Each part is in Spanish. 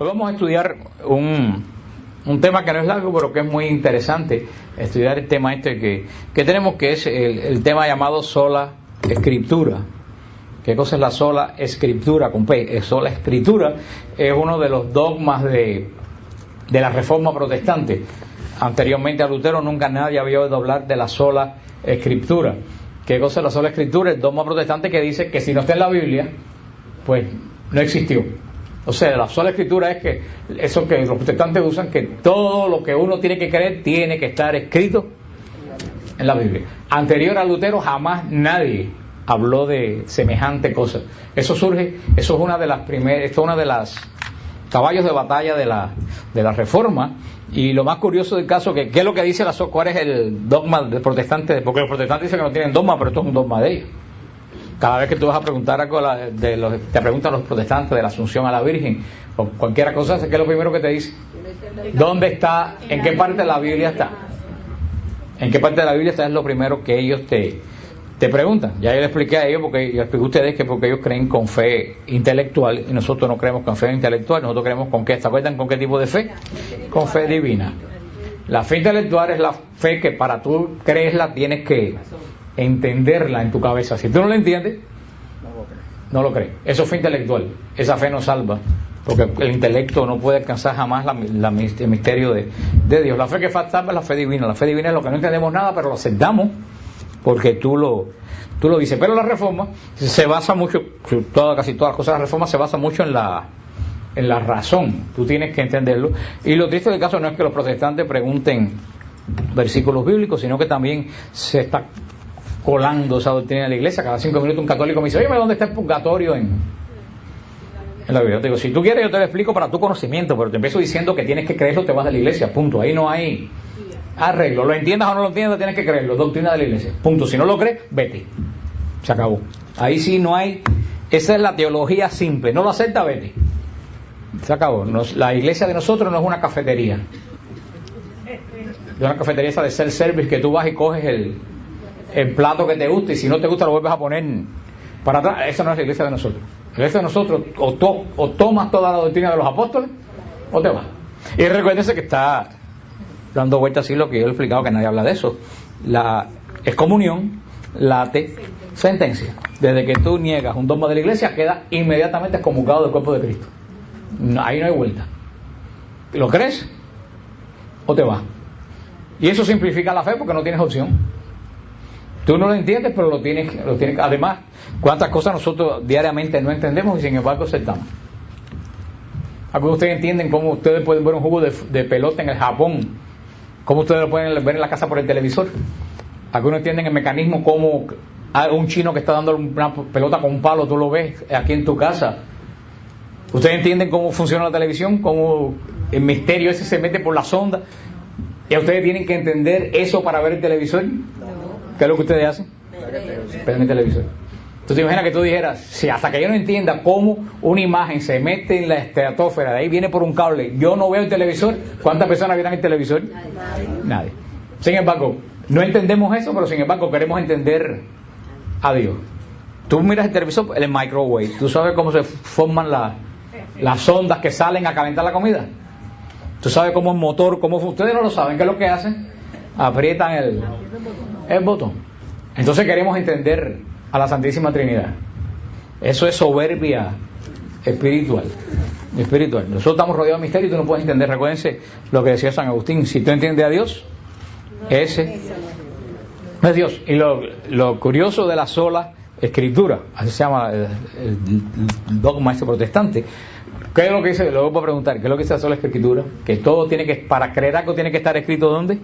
Hoy vamos a estudiar un tema que no es largo, pero que es muy interesante. Estudiar el tema que tenemos, que es el tema llamado sola escritura. ¿Qué cosa es la sola escritura? Con P. Sola escritura es uno de los dogmas de la Reforma Protestante. Anteriormente a Lutero nunca nadie había oído hablar de la sola escritura. ¿Qué cosa es la sola escritura? El dogma protestante que dice que si no está en la Biblia, pues no existió. O sea, la sola escritura es que eso que los protestantes usan, que todo lo que uno tiene que creer tiene que estar escrito en la Biblia. Anterior a Lutero jamás nadie habló de semejante cosa. Eso es una de las primeras, esto es una de las caballos de batalla de la Reforma. Y lo más curioso del caso, ¿qué es lo que dice cuál es el dogma del protestante? Porque los protestantes dicen que no tienen dogma, pero esto es un dogma de ellos. Cada vez que tú vas a preguntar algo te preguntan los protestantes de la Asunción a la Virgen o cualquier cosa, ¿qué es lo primero que te dice? ¿Dónde está? ¿En qué parte de la Biblia está? ¿En qué parte de la Biblia está? Es lo primero que ellos te preguntan. Ya yo le expliqué a ellos, porque yo expliqué a ustedes que porque ellos creen con fe intelectual y nosotros no creemos con fe intelectual, nosotros creemos con qué. ¿Se acuerdan con qué tipo de fe? Con fe divina. La fe intelectual es la fe que para tú creerla tienes que entenderla en tu cabeza. Si tú no la entiendes, no lo crees. Eso es fe intelectual. Esa fe no salva, porque el intelecto no puede alcanzar jamás el misterio de Dios. La fe que salva es la fe divina. La fe divina es lo que no entendemos nada, pero lo aceptamos porque tú lo dices. Pero la Reforma se basa mucho, casi todas las cosas de la Reforma se basan mucho en la razón. Tú tienes que entenderlo. Y lo triste del caso no es que los protestantes pregunten versículos bíblicos, sino que también se está colando esa doctrina de la iglesia. Cada 5 minutos un católico me dice: oye, ¿dónde está el purgatorio en la Biblia? Yo te digo, si tú quieres yo te lo explico para tu conocimiento, pero te empiezo diciendo que tienes que creerlo, te vas de la iglesia, punto. Ahí no hay arreglo, lo entiendas o no lo entiendas, tienes que creerlo, doctrina de la iglesia, punto. Si no lo crees, vete, se acabó. Ahí sí no hay, esa es la teología simple, no lo acepta, vete, se acabó. La iglesia de nosotros no es una cafetería, es una cafetería esa de self-service que tú vas y coges el plato que te gusta y si no te gusta lo vuelves a poner para atrás. Esa no es la iglesia de nosotros. La iglesia de nosotros o tomas toda la doctrina de los apóstoles o te vas. Y recuérdense que está dando vueltas así lo que yo he explicado, que nadie habla de eso. La excomunión late sentencia. Desde que tú niegas un dogma de la iglesia, queda inmediatamente excomulgado del cuerpo de Cristo. Ahí no hay vuelta. ¿Lo crees o te vas? Y eso simplifica la fe porque no tienes opción. Tú no lo entiendes, pero lo tienes. Además, cuántas cosas nosotros diariamente no entendemos y sin embargo aceptamos. Algunos de ustedes entienden cómo ustedes pueden ver un juego de pelota en el Japón, cómo ustedes lo pueden ver en la casa por el televisor. Algunos entienden el mecanismo, como un chino que está dando una pelota con un palo, tú lo ves aquí en tu casa. Ustedes entienden cómo funciona la televisión, cómo el misterio ese se mete por la sonda. Y ustedes tienen que entender eso para ver el televisor. ¿Qué es lo que ustedes hacen? Prenden el televisor. ¿Tú te imaginas que tú dijeras, si hasta que yo no entienda cómo una imagen se mete en la estratosfera, de ahí viene por un cable, yo no veo el televisor? ¿Cuántas personas vieran el televisor? Nadie. Sin embargo, no entendemos eso, pero sin embargo queremos entender a Dios. Tú miras el televisor, el microwave, tú sabes cómo se forman las ondas que salen a calentar la comida. Tú sabes cómo el motor, ustedes no lo saben. ¿Qué es lo que hacen? Aprietan el botón. Entonces queremos entender a la Santísima Trinidad. Eso es soberbia espiritual. Nosotros estamos rodeados de misterio y tú no puedes entender. Recuérdense lo que decía San Agustín: si tú entiendes a Dios, ese es Dios. Y lo curioso de la sola escritura, así se llama el dogma este protestante. ¿Qué es lo que dice? Luego voy a preguntar, ¿qué es lo que dice la sola escritura? Que todo tiene que, para creer algo tiene que estar escrito ¿dónde?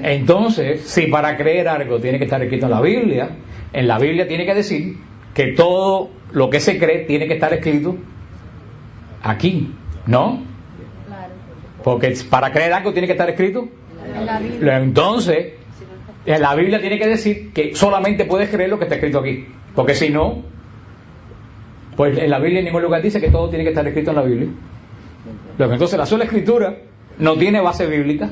Entonces, si para creer algo tiene que estar escrito en la Biblia tiene que decir que todo lo que se cree tiene que estar escrito aquí, ¿no? Porque para creer algo tiene que estar escrito en la Biblia. Entonces, en la Biblia tiene que decir que solamente puedes creer lo que está escrito aquí, porque si no, pues en la Biblia en ningún lugar dice que todo tiene que estar escrito en la Biblia. Entonces la sola escritura no tiene base bíblica.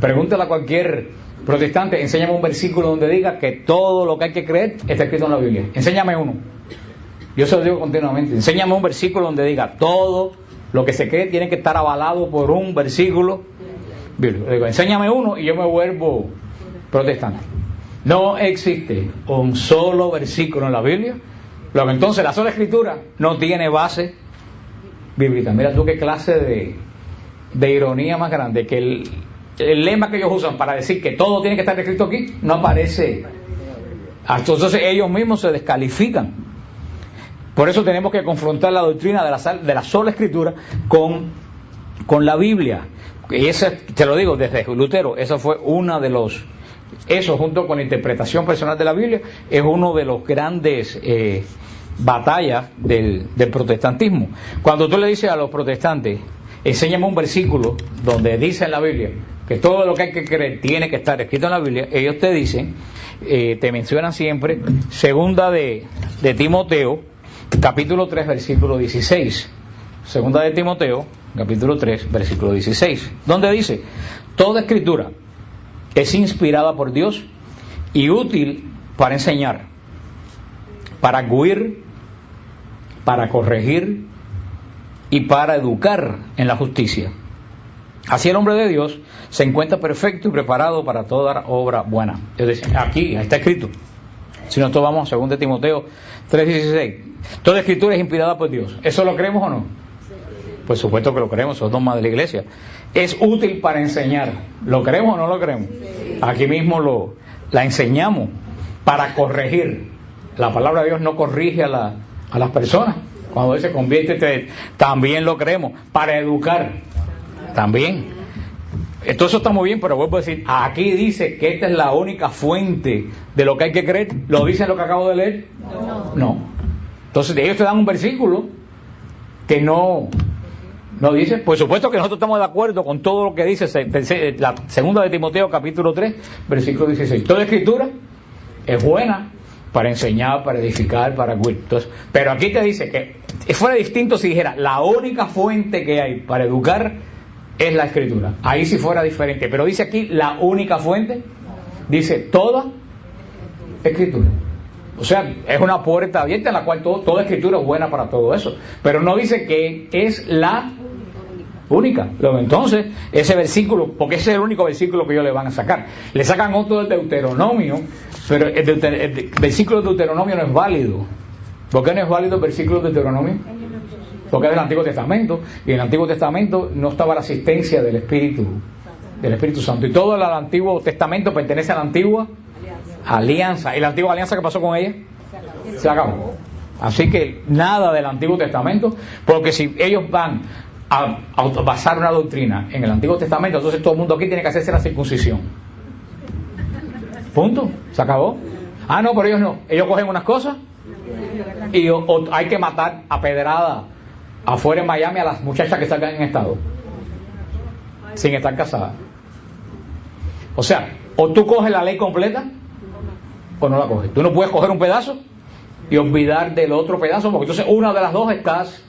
Pregúntale a cualquier protestante, enséñame un versículo donde diga que todo lo que hay que creer está escrito en la Biblia. Enséñame uno. Yo se lo digo continuamente. Enséñame un versículo donde diga todo lo que se cree tiene que estar avalado por un versículo bíblico. Digo, enséñame uno y yo me vuelvo protestante. No existe un solo versículo en la Biblia. Luego entonces la sola escritura no tiene base bíblica. Mira tú qué clase de ironía más grande, que el lema que ellos usan para decir que todo tiene que estar escrito aquí no aparece. Entonces ellos mismos se descalifican. Por eso tenemos que confrontar la doctrina de la sola escritura con la Biblia. Y esa, te lo digo desde Lutero, eso fue una de los, eso junto con la interpretación personal de la Biblia, es uno de los grandes batallas del protestantismo. Cuando tú le dices a los protestantes, enséñame un versículo donde dice en la Biblia que todo lo que hay que creer tiene que estar escrito en la Biblia, ellos te dicen, te mencionan siempre, segunda de Timoteo, capítulo 3, versículo 16. Segunda de Timoteo, capítulo 3, versículo 16, donde dice, toda escritura es inspirada por Dios y útil para enseñar, para arguir, para corregir y para educar en la justicia. Así el hombre de Dios se encuentra perfecto y preparado para toda obra buena. Es decir, aquí está escrito. Si nosotros vamos a 2 de Timoteo 3:16, toda escritura es inspirada por Dios. ¿Eso lo creemos o no? Por supuesto que lo creemos, somos dogmas de la iglesia. Es útil para enseñar. ¿Lo creemos o no lo creemos? Aquí mismo la enseñamos para corregir. La palabra de Dios no corrige a las personas. Cuando dice conviértete, también lo creemos. Para educar, también. Todo eso está muy bien, pero vuelvo a decir, aquí dice que esta es la única fuente de lo que hay que creer. ¿Lo dice lo que acabo de leer? No. Entonces ellos te dan un versículo que no dice. Por supuesto que nosotros estamos de acuerdo con todo lo que dice la segunda de Timoteo capítulo 3 versículo 16. Toda escritura es buena para enseñar, para edificar, para arguir. Entonces, pero aquí te dice que fuera distinto si dijera la única fuente que hay para educar es la escritura. Ahí sí fuera diferente, pero dice aquí la única fuente, dice toda escritura. O sea, es una puerta abierta en la cual toda escritura es buena para todo eso, pero no dice que es la única. Luego entonces, ese versículo, porque ese es el único versículo que ellos le van a sacar. Le sacan otro del Deuteronomio, pero el versículo del Deuteronomio no es válido. ¿Por qué no es válido el versículo del Deuteronomio? Porque es del Antiguo Testamento, y en el Antiguo Testamento no estaba la asistencia del Espíritu Santo, y todo el Antiguo Testamento pertenece a la antigua alianza. ¿Y la antigua alianza qué pasó con ella? Se acabó. Así que nada del Antiguo Testamento, porque si ellos van a basar una doctrina en el Antiguo Testamento, entonces todo el mundo aquí tiene que hacerse la circuncisión. Punto, se acabó. Ah, no, pero ellos no. Ellos cogen unas cosas y hay que matar a pedrada afuera en Miami a las muchachas que salgan en estado sin estar casadas. O sea, o tú coges la ley completa o no la coges. Tú no puedes coger un pedazo y olvidar del otro pedazo, porque entonces una de las dos estás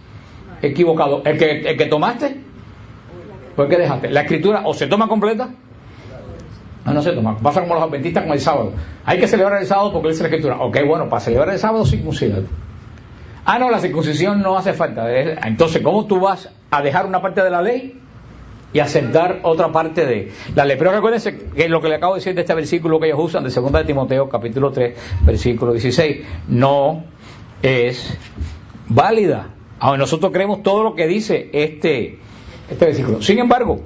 equivocado. El que tomaste, pues que dejaste. La escritura o se toma completa o no se toma. Pasa como los adventistas con el sábado. Hay que celebrar el sábado porque dice la escritura. Ok, bueno, para celebrar el sábado circuncídate. Ah, no, la circuncisión no hace falta. Entonces, ¿cómo tú vas a dejar una parte de la ley y aceptar otra parte de la ley? Pero recuérdense que lo que le acabo de decir de este versículo que ellos usan de 2 de Timoteo capítulo 3 versículo 16 no es válida. Ahora nosotros creemos todo lo que dice este versículo. Sin embargo,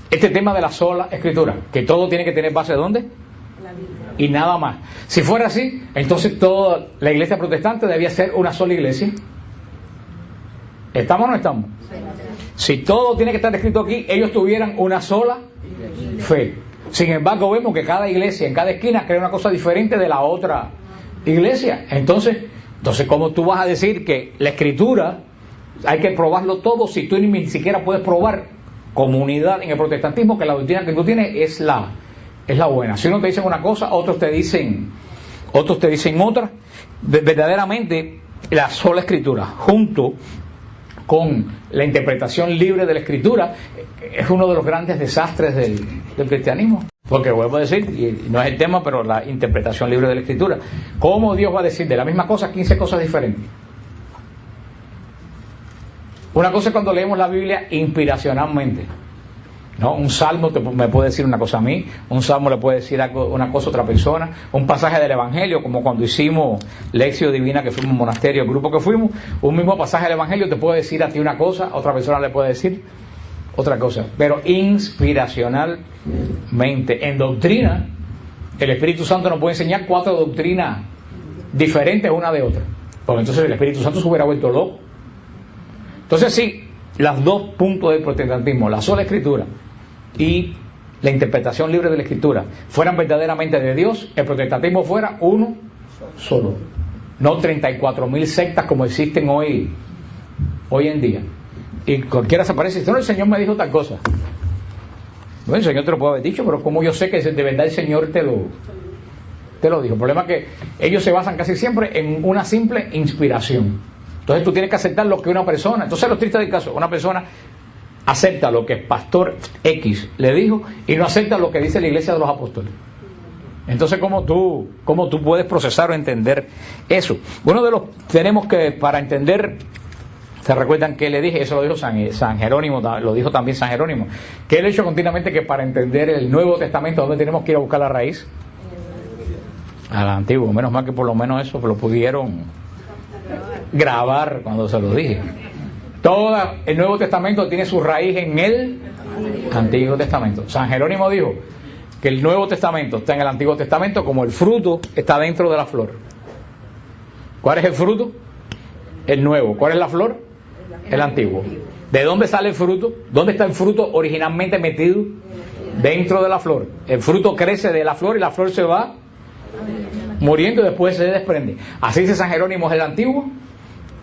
este tema de la sola escritura, que todo tiene que tener base ¿de dónde? Y nada más. Si fuera así, entonces toda la iglesia protestante debía ser una sola iglesia. ¿Estamos o no estamos? Si todo tiene que estar escrito aquí, ellos tuvieran una sola fe. Sin embargo, vemos que cada iglesia en cada esquina crea una cosa diferente de la otra iglesia. Entonces, ¿cómo tú vas a decir que la escritura hay que probarlo todo si tú ni siquiera puedes probar como unidad en el protestantismo que la doctrina que tú tienes es la buena? Si unos te dicen una cosa, otros te dicen otra. Verdaderamente la sola escritura junto con la interpretación libre de la escritura es uno de los grandes desastres del cristianismo. Porque vuelvo a decir, y no es el tema, pero la interpretación libre de la escritura. ¿Cómo Dios va a decir de la misma cosa 15 cosas diferentes? Una cosa es cuando leemos la Biblia inspiracionalmente, ¿no? Un salmo me puede decir una cosa a mí, un salmo le puede decir una cosa a otra persona, un pasaje del Evangelio, como cuando hicimos Lección Divina, que fuimos a un monasterio, el grupo que fuimos, un mismo pasaje del Evangelio te puede decir a ti una cosa, a otra persona le puede decir otra cosa, pero inspiracionalmente. En doctrina, el Espíritu Santo nos puede enseñar 4 doctrinas diferentes una de otra, porque entonces el Espíritu Santo se hubiera vuelto loco. Entonces sí, las 2 puntos del protestantismo, la sola escritura y la interpretación libre de la escritura, fueran verdaderamente de Dios, el protestantismo fuera uno solo, no 34.000 sectas como existen hoy en día. Y cualquiera se aparece y dice, no, el Señor me dijo tal cosa. Bueno, el Señor te lo puede haber dicho, pero como yo sé que de verdad el Señor te lo dijo. El problema es que ellos se basan casi siempre en una simple inspiración. Entonces tú tienes que aceptar lo que una persona, entonces lo triste del caso, una persona acepta lo que el pastor X le dijo y no acepta lo que dice la iglesia de los apóstoles. Entonces ¿cómo tú puedes procesar o entender eso? Tenemos que, para entender, se recuerdan que le dije, eso lo dijo San Jerónimo, lo dijo también San Jerónimo, que él ha hecho continuamente que para entender el Nuevo Testamento, ¿dónde tenemos que ir a buscar la raíz? Al Antiguo. Menos mal que por lo menos eso lo pudieron grabar cuando se lo dije. Todo el Nuevo Testamento tiene su raíz en el Antiguo Testamento. San Jerónimo dijo que el Nuevo Testamento está en el Antiguo Testamento como el fruto está dentro de la flor. ¿Cuál es el fruto? El nuevo. ¿Cuál es la flor? El antiguo. ¿De dónde sale el fruto? ¿Dónde está el fruto originalmente metido? Dentro de la flor. El fruto crece de la flor y la flor se va muriendo y después se desprende. Así dice San Jerónimo, es el antiguo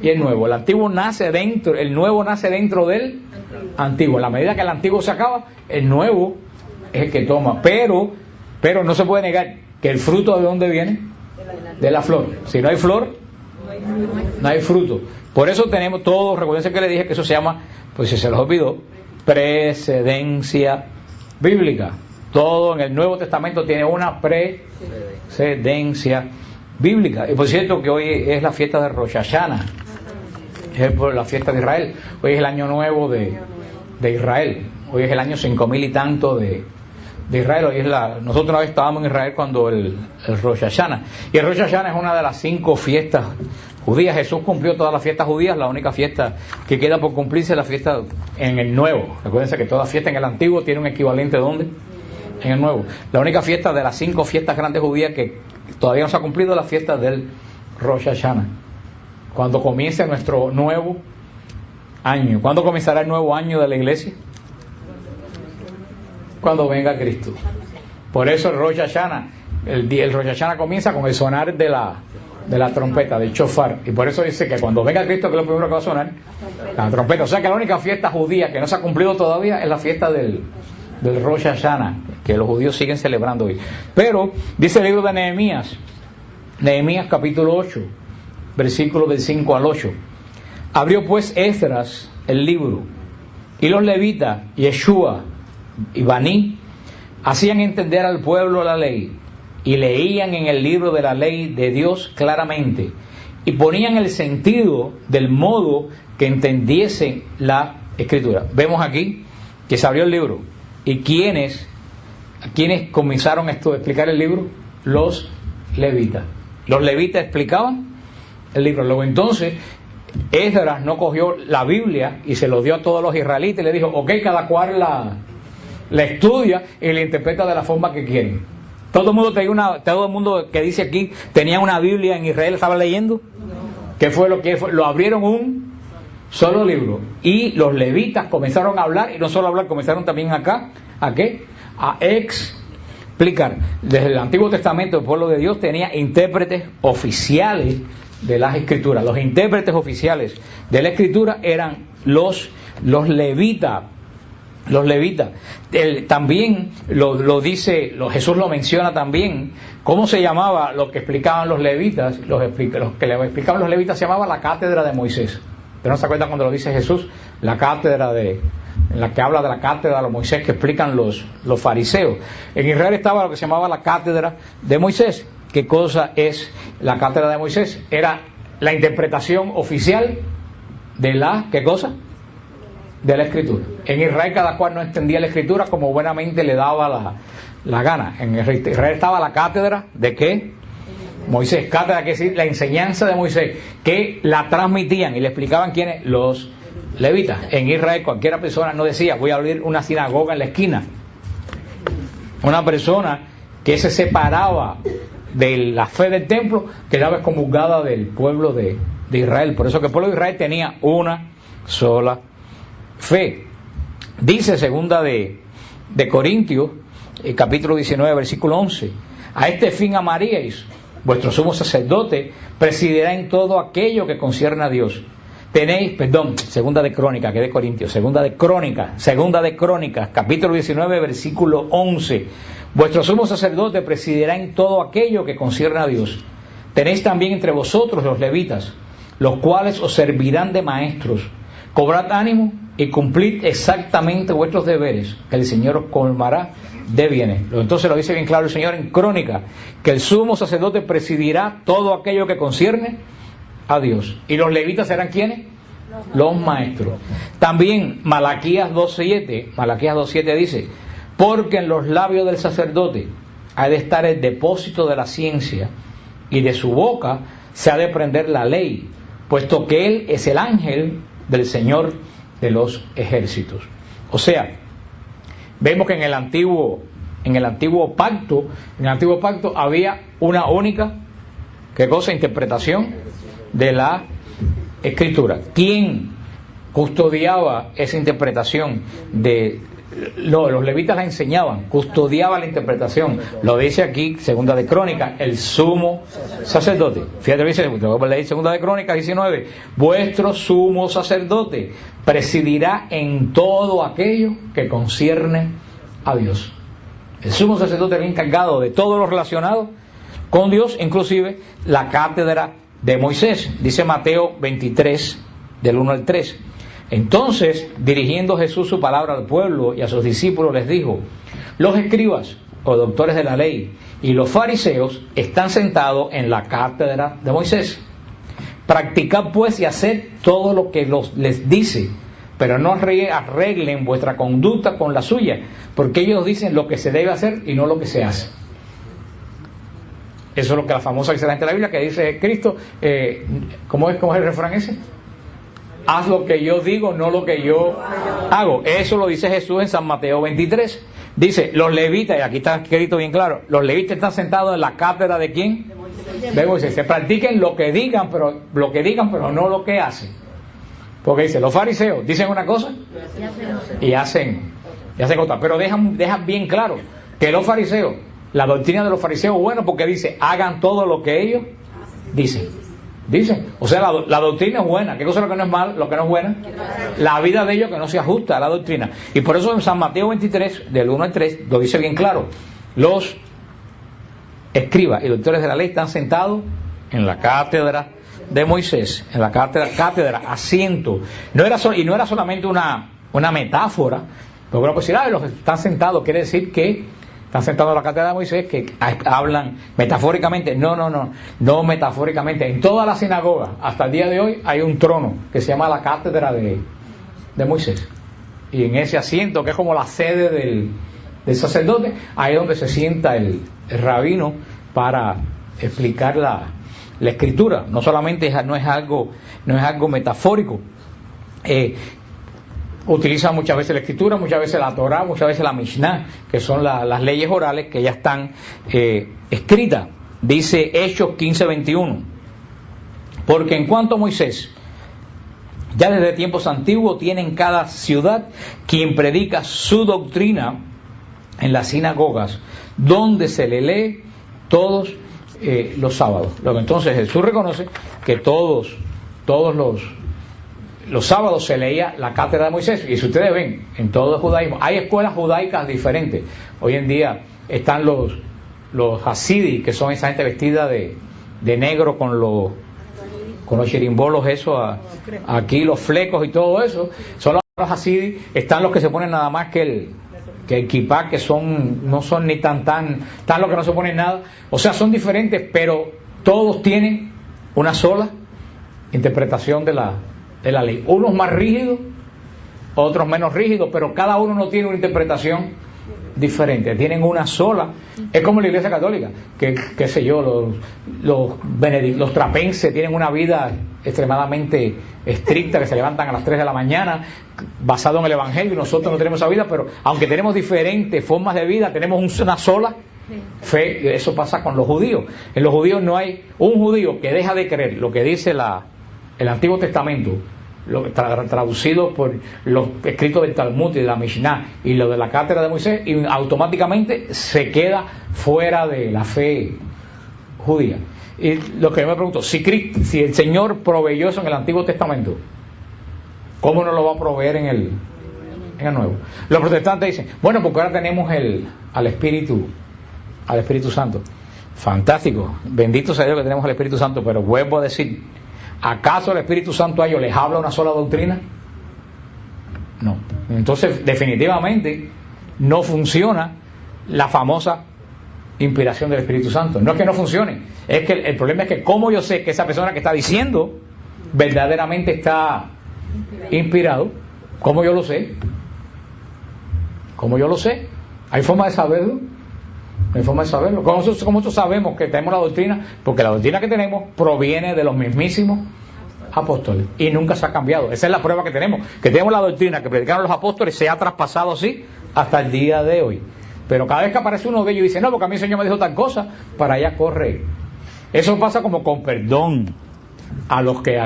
y el nuevo. El antiguo nace dentro, el nuevo nace dentro del antiguo. En la medida que el antiguo se acaba, el nuevo es el que toma. Pero no se puede negar que el fruto, ¿de dónde viene? De la flor. Si no hay flor, no hay fruto. Por eso tenemos todos, recuerden que le dije que eso se llama, pues si se los olvidó, precedencia bíblica. Todo en el Nuevo Testamento tiene una precedencia bíblica. Y por cierto que hoy es la fiesta de Rosh Hashanah, es la fiesta de Israel. Hoy es el año nuevo de Israel. Hoy es el año 5000 y tanto de Israel. Hoy es nosotros una vez estábamos en Israel cuando el Rosh Hashanah. Y el Rosh Hashanah es una de las 5 fiestas judías. Jesús cumplió todas las fiestas judías. La única fiesta que queda por cumplirse es la fiesta en el Nuevo. Recuérdense que toda fiesta en el Antiguo tiene un equivalente ¿dónde? En el Nuevo. La única fiesta de las 5 fiestas grandes judías que todavía no se ha cumplido es la fiesta del Rosh Hashanah. Cuando comience nuestro nuevo año. ¿Cuándo comenzará el nuevo año de la iglesia? Cuando venga Cristo. Por eso el Rosh Hashanah, el Rosh Hashanah comienza con el sonar de la trompeta, del shofar. Y por eso dice que cuando venga Cristo, que es lo primero que va a sonar, la trompeta. O sea que la única fiesta judía que no se ha cumplido todavía es la fiesta del Rosh Hashanah, que los judíos siguen celebrando hoy. Pero dice el libro de Nehemías capítulo 8, versículos del 5 al 8. Abrió pues Esdras el libro, y los levitas, Yeshua y Baní, hacían entender al pueblo la ley, y leían en el libro de la ley de Dios claramente, y ponían el sentido del modo que entendiesen la escritura. Vemos aquí que se abrió el libro. ¿Y quiénes comenzaron a explicar el libro? Los levitas. Los levitas explicaban el libro. Luego entonces Esdras no cogió la Biblia y se lo dio a todos los israelitas y le dijo, ok, cada cual la estudia y la interpreta de la forma que quieren. Todo el mundo que dice aquí tenía una Biblia en Israel, ¿estaba leyendo? ¿Qué fue lo que fue? Lo abrieron un solo libro. Y los levitas comenzaron a hablar, y no solo a hablar, comenzaron también acá, ¿a qué? A explicar. Desde el Antiguo Testamento el pueblo de Dios tenía intérpretes oficiales de las Escrituras. Los intérpretes oficiales de la Escritura eran los levitas. Los levitas. También lo dice, Jesús lo menciona también. ¿Cómo se llamaba lo que explicaban los levitas? Los que le explicaban los levitas se llamaba la cátedra de Moisés. ¿Pero no se acuerdan cuando lo dice Jesús? La cátedra en la que habla de la cátedra de Moisés que explican los fariseos. En Israel estaba lo que se llamaba la cátedra de Moisés. ¿Qué cosa es la cátedra de Moisés? Era la interpretación oficial de la, ¿qué cosa? de la Escritura. En Israel cada cual no entendía la Escritura como buenamente le daba la gana. En Israel estaba la cátedra de ¿qué? Moisés. Cátedra, que decir, la enseñanza de Moisés, que la transmitían y le explicaban quiénes, los levitas. En Israel cualquiera persona no decía, voy a abrir una sinagoga en la esquina. Una persona que se separaba de la fe del templo quedaba excomulgada del pueblo de Israel. Por eso que el pueblo de Israel tenía una sola fe. Dice segunda de Corintios, capítulo 19, versículo 11: a este fin amaríais, vuestro sumo sacerdote presidirá en todo aquello que concierne a Dios. Segunda de Crónicas, que de Corintios, segunda de Crónicas, capítulo 19, versículo 11: vuestro sumo sacerdote presidirá en todo aquello que concierne a Dios. Tenéis también entre vosotros los levitas, los cuales os servirán de maestros. Cobrad ánimo y cumplid exactamente vuestros deberes, que el Señor os colmará de bienes. Entonces lo dice bien claro el Señor en Crónica, que el sumo sacerdote presidirá todo aquello que concierne a Dios. ¿Y los levitas serán quiénes? Los maestros. También Malaquías 2.7 dice: porque en los labios del sacerdote ha de estar el depósito de la ciencia, y de su boca se ha de prender la ley, puesto que él es el ángel del Señor de los ejércitos. O sea, vemos que en el antiguo pacto había una única, ¿qué cosa? Interpretación de la Escritura. ¿Quién custodiaba esa interpretación los levitas la enseñaban, custodiaba la interpretación? Lo dice aquí, segunda de Crónicas, el sumo sacerdote. Fíjate, dice, leí segunda de Crónicas 19: vuestro sumo sacerdote presidirá en todo aquello que concierne a Dios. El sumo sacerdote era encargado de todo lo relacionado con Dios, inclusive la cátedra de Moisés. Dice Mateo 23, del 1 al 3. Entonces, dirigiendo Jesús su palabra al pueblo y a sus discípulos, les dijo: los escribas o doctores de la ley y los fariseos están sentados en la cátedra de Moisés. Practicad pues y haced todo lo que les dice, pero no arreglen vuestra conducta con la suya, porque ellos dicen lo que se debe hacer y no lo que se hace. Eso es lo que la famosa dice la gente de la Biblia, que dice Cristo, ¿cómo es el refrán ese? Haz lo que yo digo, no lo que yo hago. Eso lo dice Jesús en San Mateo 23. Dice, los levitas, y aquí está escrito bien claro, los levitas están sentados en la cátedra ¿de quién? De Moisés. Se practiquen lo que digan, pero no lo que hacen. Porque dice, los fariseos dicen una cosa y hacen otra. Pero dejan bien claro que los fariseos, la doctrina de los fariseos es buena, porque dice, hagan todo lo que ellos dicen. O sea, la doctrina es buena. ¿Qué cosa es lo que no es mal? Lo que no es buena, la vida de ellos que no se ajusta a la doctrina. Y por eso en San Mateo 23, del 1 al 3, lo dice bien claro: los escribas y doctores de la ley están sentados en la cátedra de Moisés, en la cátedra, asiento. No era solamente una metáfora, pero bueno, pues si los están sentados quiere decir que están sentados en la cátedra de Moisés, que hablan metafóricamente. No metafóricamente. En toda la sinagoga, hasta el día de hoy, hay un trono que se llama la cátedra de Moisés. Y en ese asiento, que es como la sede del sacerdote, ahí es donde se sienta el rabino para explicar la Escritura. No solamente no es algo metafórico. Utiliza muchas veces la Escritura, muchas veces la Torá, muchas veces la Mishnah, que son las leyes orales que ya están escritas. Dice Hechos 15:21: porque en cuanto a Moisés, ya desde tiempos antiguos tiene en cada ciudad quien predica su doctrina en las sinagogas, donde se le lee todos los sábados. Entonces Jesús reconoce que todos los sábados se leía la cátedra de Moisés. Y si ustedes ven, en todo el judaísmo hay escuelas judaicas diferentes. Hoy en día están los hasidí, que son esa gente vestida de negro con los chirimbolos, eso aquí los flecos y todo eso. Son los hasidí. Están los que se ponen nada más que el kipá, que no son ni tan los que no se ponen nada. O sea, son diferentes, pero todos tienen una sola interpretación de la ley. Unos más rígidos otros menos rígidos, pero cada uno no tiene una interpretación diferente, tienen una sola. Es como la Iglesia Católica, que qué sé yo, los trapenses tienen una vida extremadamente estricta, que se levantan a las 3 de la mañana, basado en el Evangelio, y nosotros no tenemos esa vida, pero aunque tenemos diferentes formas de vida, tenemos una sola fe. Eso pasa con los judíos. En los judíos no hay un judío que deja de creer lo que dice el Antiguo Testamento, traducido por los escritos del Talmud y de la Mishnah y lo de la cátedra de Moisés, y automáticamente se queda fuera de la fe judía. Y lo que yo me pregunto, si el Señor proveyó eso en el Antiguo Testamento, ¿cómo no lo va a proveer en el Nuevo? Los protestantes dicen, bueno, porque ahora tenemos al Espíritu Santo. Fantástico, bendito sea Dios que tenemos al Espíritu Santo, pero vuelvo a decir, ¿acaso el Espíritu Santo a ellos les habla una sola doctrina? No. Entonces, definitivamente, no funciona la famosa inspiración del Espíritu Santo. No es que no funcione, es que el problema es que cómo yo sé que esa persona que está diciendo verdaderamente está inspirado. ¿Cómo yo lo sé? ¿Cómo yo lo sé? ¿Hay forma de saberlo? No hay forma de saberlo. ¿Cómo nosotros sabemos que tenemos la doctrina? Porque la doctrina que tenemos proviene de los mismísimos apóstoles y nunca se ha cambiado. Esa es la prueba que tenemos la doctrina que predicaron los apóstoles, se ha traspasado así hasta el día de hoy. Pero cada vez que aparece uno de ellos y dice, no, porque a mí el Señor me dijo tal cosa, para allá corre. Eso pasa como con perdón a los que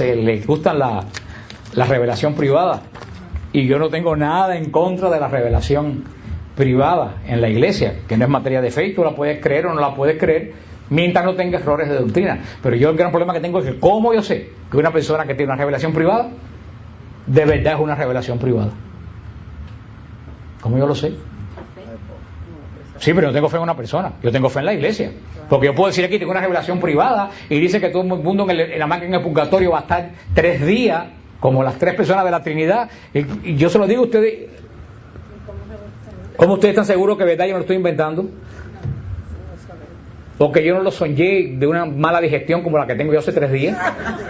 les gustan la revelación privada. Y yo no tengo nada en contra de la revelación privada en la iglesia, que no es materia de fe, tú la puedes creer o no la puedes creer mientras no tenga errores de doctrina. Pero yo el gran problema que tengo es que ¿cómo yo sé que una persona que tiene una revelación privada de verdad es una revelación privada? ¿Cómo yo lo sé? Sí, pero no tengo fe en una persona, yo tengo fe en la iglesia. Porque yo puedo decir aquí, tengo una revelación privada y dice que todo el mundo en la máquina del purgatorio va a estar 3 días como las 3 personas de la Trinidad, y yo se lo digo a ustedes. ¿Cómo ustedes están seguros que verdad yo no lo estoy inventando? Porque yo no lo soñé de una mala digestión como la que tengo yo hace 3 días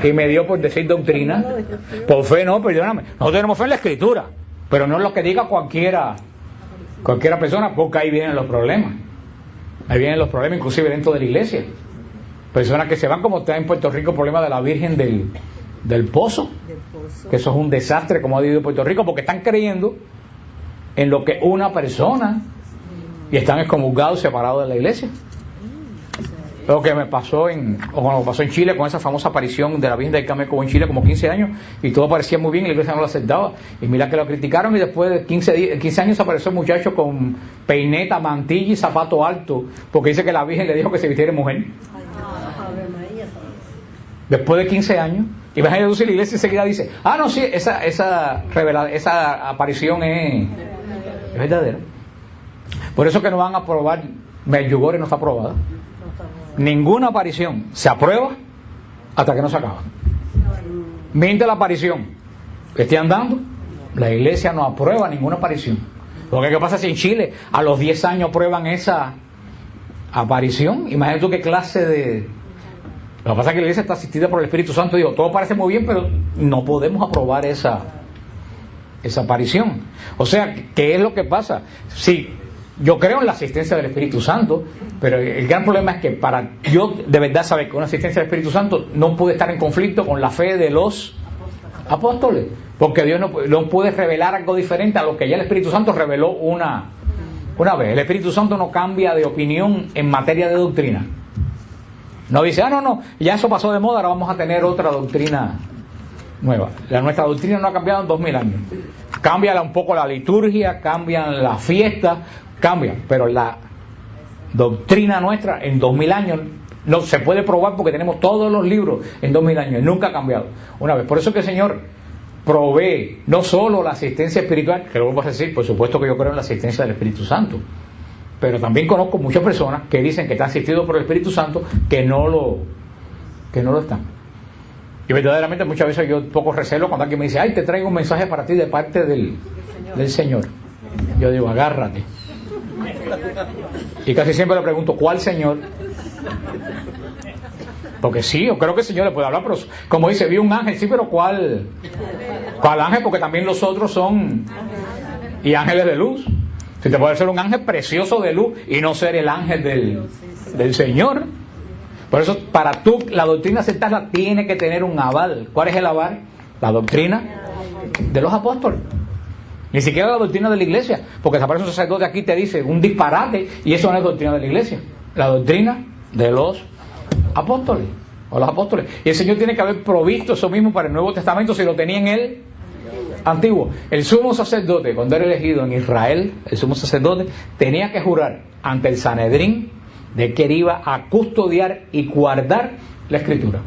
y me dio por decir doctrina. Por fe no, perdóname. Nosotros tenemos fe en la Escritura, pero no es lo que diga cualquiera persona, porque ahí vienen los problemas. Ahí vienen los problemas, inclusive dentro de la iglesia. Personas que se van, como está en Puerto Rico el problema de la Virgen del Pozo, que eso es un desastre como ha vivido Puerto Rico, porque están creyendo en lo que una persona y están excomulgados, separados de la iglesia. Lo que me pasó cuando pasó en Chile con esa famosa aparición de la Virgen del Carmen, como en Chile como 15 años, y todo parecía muy bien y la iglesia no lo aceptaba, y mira que lo criticaron, y después de 15 años apareció un muchacho con peineta, mantilla y zapato alto, porque dice que la Virgen le dijo que se vistiera de mujer. Después de 15 años, y vas a deducir, la iglesia enseguida dice, no, sí, esa aparición es verdadera. Por eso que no van a aprobar, Medjugorje no está aprobada. Ninguna aparición se aprueba hasta que no se acaba. Mientras la aparición esté andando, la iglesia no aprueba ninguna aparición. Lo que pasa es que en Chile a los 10 años aprueban esa aparición. Imagínate tú qué clase de... Lo que pasa es que la iglesia está asistida por el Espíritu Santo y digo, todo parece muy bien, pero no podemos aprobar esa aparición. O sea, ¿qué es lo que pasa? Sí, yo creo en la asistencia del Espíritu Santo, pero el gran problema es que para yo de verdad saber que una asistencia del Espíritu Santo no puede estar en conflicto con la fe de los apóstoles, porque Dios no puede revelar algo diferente a lo que ya el Espíritu Santo reveló una vez. El Espíritu Santo no cambia de opinión en materia de doctrina. No dice, no, ya eso pasó de moda, ahora vamos a tener otra doctrina nueva. Nuestra doctrina no ha cambiado en 2000 años. Cambia un poco la liturgia, cambian las fiestas, cambian, pero la doctrina nuestra en 2000 años no se puede probar porque tenemos todos los libros en 2000 años, nunca ha cambiado una vez. Por eso que el Señor provee no solo la asistencia espiritual, que lo vuelvo a decir, por supuesto que yo creo en la asistencia del Espíritu Santo, pero también conozco muchas personas que dicen que están asistidos por el Espíritu Santo que no lo están. Y verdaderamente muchas veces yo poco recelo cuando alguien me dice, te traigo un mensaje para ti de parte del Señor. Yo digo, agárrate. Y casi siempre le pregunto, ¿cuál Señor? Porque sí, yo creo que el Señor le puede hablar, pero como dice, vi un ángel, sí, pero ¿cuál ángel? Porque también los otros son y ángeles de luz. Si te puede ser un ángel precioso de luz y no ser el ángel del Señor. Por eso, para tú, la doctrina aceptarla tiene que tener un aval. ¿Cuál es el aval? La doctrina de los apóstoles. Ni siquiera la doctrina de la iglesia, porque si aparece un sacerdote aquí y te dice un disparate, y eso no es doctrina de la iglesia. La doctrina de los apóstoles, o los apóstoles. Y el Señor tiene que haber provisto eso mismo para el Nuevo Testamento si lo tenía en el Antiguo. El sumo sacerdote, cuando era elegido en Israel, el sumo sacerdote tenía que jurar ante el Sanedrín de que él iba a custodiar y guardar la Escritura.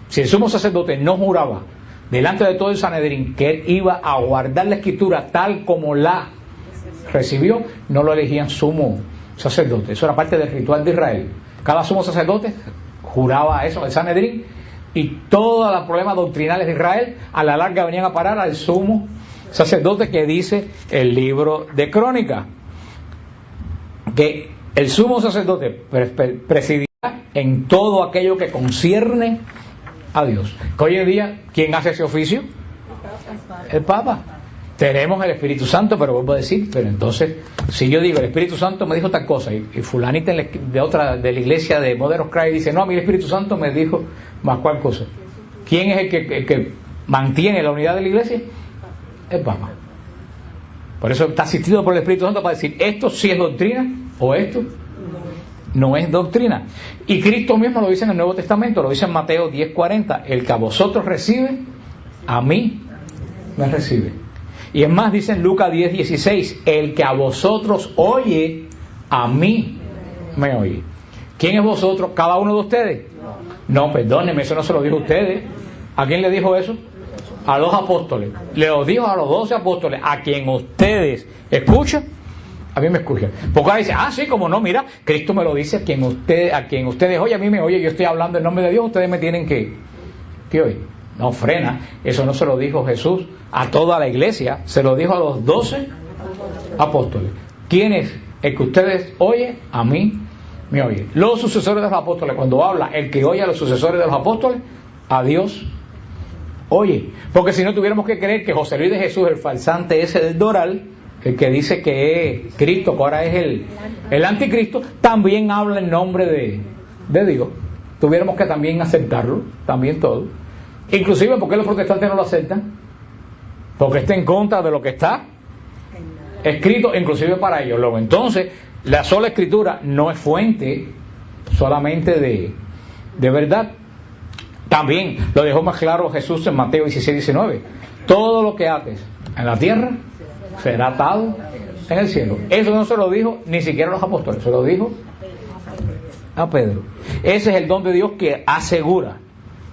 Si el sumo sacerdote no juraba delante de todo el Sanedrín que él iba a guardar la Escritura tal como la recibió, no lo elegían sumo sacerdote. Eso era parte del ritual de Israel. Cada sumo sacerdote juraba eso al Sanedrín, y todos los problemas doctrinales de Israel a la larga venían a parar al sumo sacerdote, que dice el libro de Crónicas que el sumo sacerdote presidirá en todo aquello que concierne a Dios. Que hoy en día, ¿quién hace ese oficio? El Papa. Tenemos el Espíritu Santo, pero vuelvo a decir, pero entonces, si yo digo el Espíritu Santo me dijo tal cosa, y fulanita de la iglesia de Modern Christ dice, no, a mí el Espíritu Santo me dijo más cual cosa. ¿Quién es el que mantiene la unidad de la iglesia? El Papa. Por eso está asistido por el Espíritu Santo para decir, esto sí es doctrina o esto no es doctrina. Y Cristo mismo lo dice en el Nuevo Testamento, lo dice en Mateo 10:40, el que a vosotros recibe, a mí me recibe. Y es más, dice en Lucas 10:16, el que a vosotros oye, a mí me oye. ¿Quién es vosotros? ¿Cada uno de ustedes? No, perdónenme, eso no se lo dijo a ustedes. ¿A quién le dijo eso? A los apóstoles. Le lo dijo a los 12 apóstoles, a quien ustedes escuchan, a mí me escuchan. Porque ahora dice, sí, como no, mira, Cristo me lo dice, a quien ustedes oye, a mí me oye, yo estoy hablando en nombre de Dios, ustedes me tienen que oír. No frena, eso no se lo dijo Jesús a toda la iglesia, se lo dijo a los 12 apóstoles. ¿Quién es el que ustedes oyen? A mí me oye. Los sucesores de los apóstoles, cuando habla el que oye a los sucesores de los apóstoles, a Dios oye. Porque si no tuviéramos que creer que José Luis de Jesús, el falsante ese del Doral, el que dice que es Cristo, que ahora es el anticristo, también habla en nombre de Dios. Tuviéramos que también aceptarlo, también todo. Inclusive, ¿por qué los protestantes no lo aceptan? Porque está en contra de lo que está escrito, inclusive para ellos. Luego, entonces, la sola escritura no es fuente solamente de verdad. También lo dejó más claro Jesús en Mateo 16:19. Todo lo que ates en la tierra será atado en el cielo. Eso no se lo dijo ni siquiera a los apóstoles, se lo dijo a Pedro. Ese es el don de Dios que asegura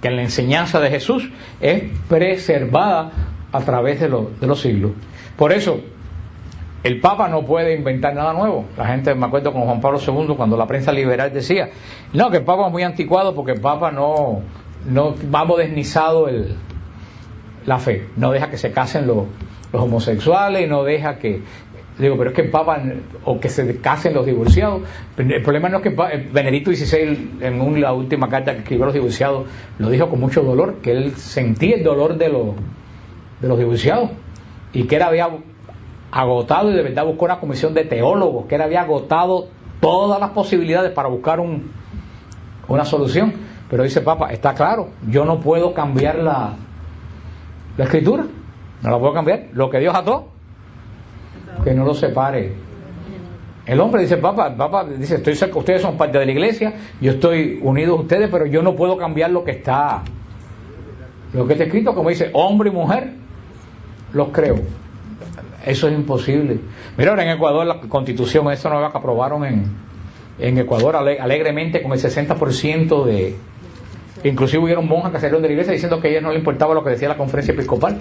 que la enseñanza de Jesús es preservada a través de los siglos. Por eso, el Papa no puede inventar nada nuevo. La gente, me acuerdo con Juan Pablo II, cuando la prensa liberal decía, no, que el Papa es muy anticuado porque el Papa no ha modernizado la fe, no deja que se casen los homosexuales, no deja que... Digo, pero es que el Papa, o que se casen los divorciados. El problema no es que Benedicto XVI, en la última carta que escribió a los divorciados, lo dijo con mucho dolor, que él sentía el dolor de los divorciados, y que él había agotado, y de verdad buscó una comisión de teólogos, que él había agotado todas las posibilidades para buscar una solución. Pero dice Papa, está claro, yo no puedo cambiar la escritura, no la puedo cambiar. Lo que Dios ató, que no lo separe el hombre. Dice Papa dice, estoy cerca, ustedes son parte de la iglesia, yo estoy unido a ustedes, pero yo no puedo cambiar lo que está escrito, como dice, hombre y mujer los creo. Eso es imposible. Mira, ahora en Ecuador la constitución, esa nueva que aprobaron en Ecuador alegremente, con el 60% de... Inclusive hubieron monjas que salieron de la iglesia diciendo que a ellas no le importaba lo que decía la conferencia episcopal.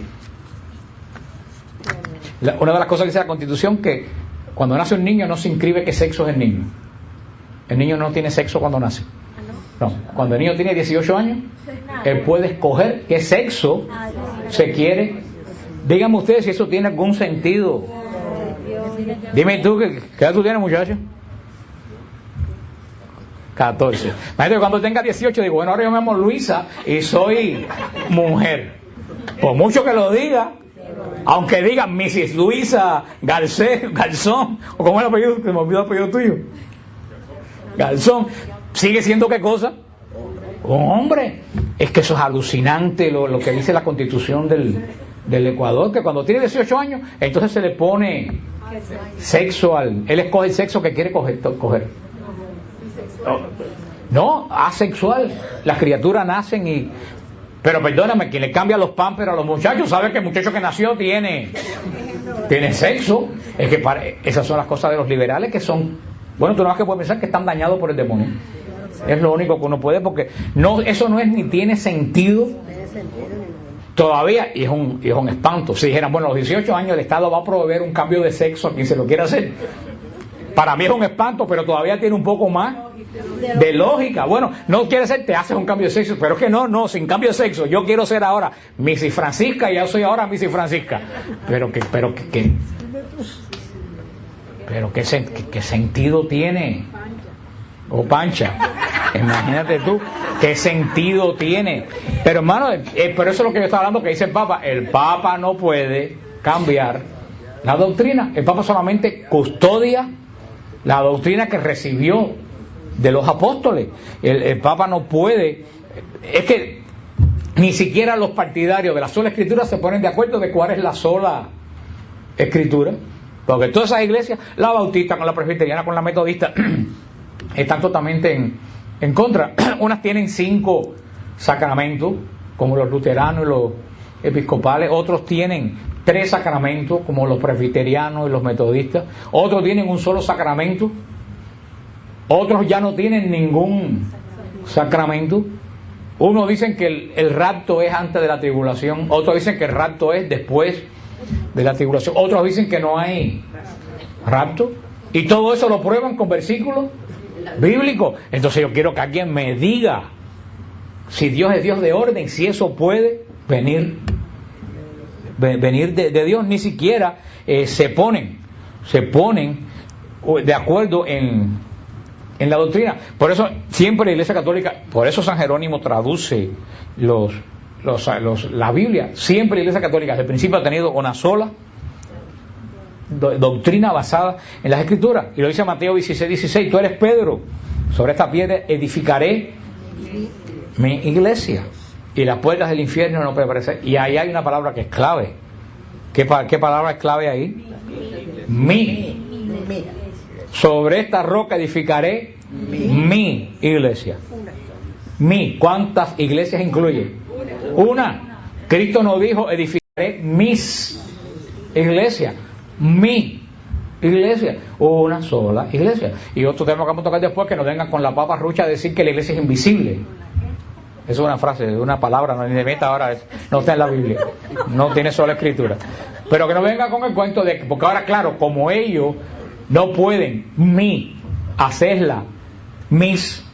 Una de las cosas que dice la Constitución, que cuando nace un niño no se inscribe qué sexo es el niño. El niño no tiene sexo cuando nace. No, cuando el niño tiene 18 años, él puede escoger qué sexo se quiere. Díganme ustedes si eso tiene algún sentido. Dime tú, ¿qué edad tú tienes, muchacho? 14. Imagínate, cuando tenga 18 digo, bueno, ahora yo me llamo Luisa y soy mujer. Por mucho que lo diga, aunque diga Mrs. Luisa Garzón, o como es el apellido, que me olvidó el apellido tuyo, Garzón, sigue siendo ¿qué cosa? Un hombre. Es que eso es alucinante lo que dice la Constitución del Ecuador, que cuando tiene 18 años, entonces se le pone sexo él escoge el sexo que quiere coger. No, asexual. Las criaturas nacen pero perdóname, quien le cambia los pampers a los muchachos sabe que el muchacho que nació tiene sexo. Es que esas son las cosas de los liberales que son, bueno, tú no vas que puedes pensar que están dañados por el demonio. Es lo único que uno puede, porque eso no es ni tiene sentido todavía, y es un espanto. Si dijeran, bueno, a los 18 años el Estado va a proveer un cambio de sexo a quien se lo quiera hacer, para mí es un espanto, pero todavía tiene un poco más de lógica. Bueno, no quiere ser, te haces un cambio de sexo, pero es que no, sin cambio de sexo, yo quiero ser ahora Missy Francisca y yo soy ahora Missy Francisca. Pero qué sentido tiene, o Pancha, imagínate tú, qué sentido tiene. Pero hermano, pero eso es lo que yo estaba hablando, que dice el Papa no puede cambiar la doctrina, el Papa solamente custodia la doctrina que recibió de los apóstoles. El Papa no puede, es que ni siquiera los partidarios de la sola escritura se ponen de acuerdo de cuál es la sola escritura, porque todas esas iglesias, la bautista con la presbiteriana con la metodista, están totalmente en contra. Unas tienen 5 sacramentos, como los luteranos y los episcopales, otros tienen 3 sacramentos, como los presbiterianos y los metodistas, otros tienen un solo sacramento, otros ya no tienen ningún sacramento. Unos dicen que el rapto es antes de la tribulación, otros dicen que el rapto es después de la tribulación, otros dicen que no hay rapto, y todo eso lo prueban con versículos bíblicos. Entonces yo quiero que alguien me diga si Dios es Dios de orden, si eso puede venir de Dios. Ni siquiera se ponen de acuerdo en la doctrina. Por eso siempre la Iglesia Católica, por eso San Jerónimo traduce la Biblia. Siempre la Iglesia Católica desde el principio ha tenido una sola doctrina basada en las Escrituras, y lo dice Mateo 16:16, tú eres Pedro, sobre esta piedra edificaré mi iglesia y las puertas del infierno no prevalecerán. Y ahí hay una palabra que es clave. ¿Qué palabra es clave ahí? Mi. Sobre esta roca edificaré mi iglesia. ¿Cuántas iglesias incluye? Una. Cristo nos dijo edificaré mis iglesias. Mi iglesia, una sola iglesia. Y otro tema que vamos a tocar después, que nos vengan con la papa rucha a decir que la iglesia es invisible. Es una frase, una palabra, no se meta ahora, no está en la Biblia, no tiene sola escritura. Pero que no venga con el cuento de que, porque ahora claro, como ellos no pueden hacerla mis,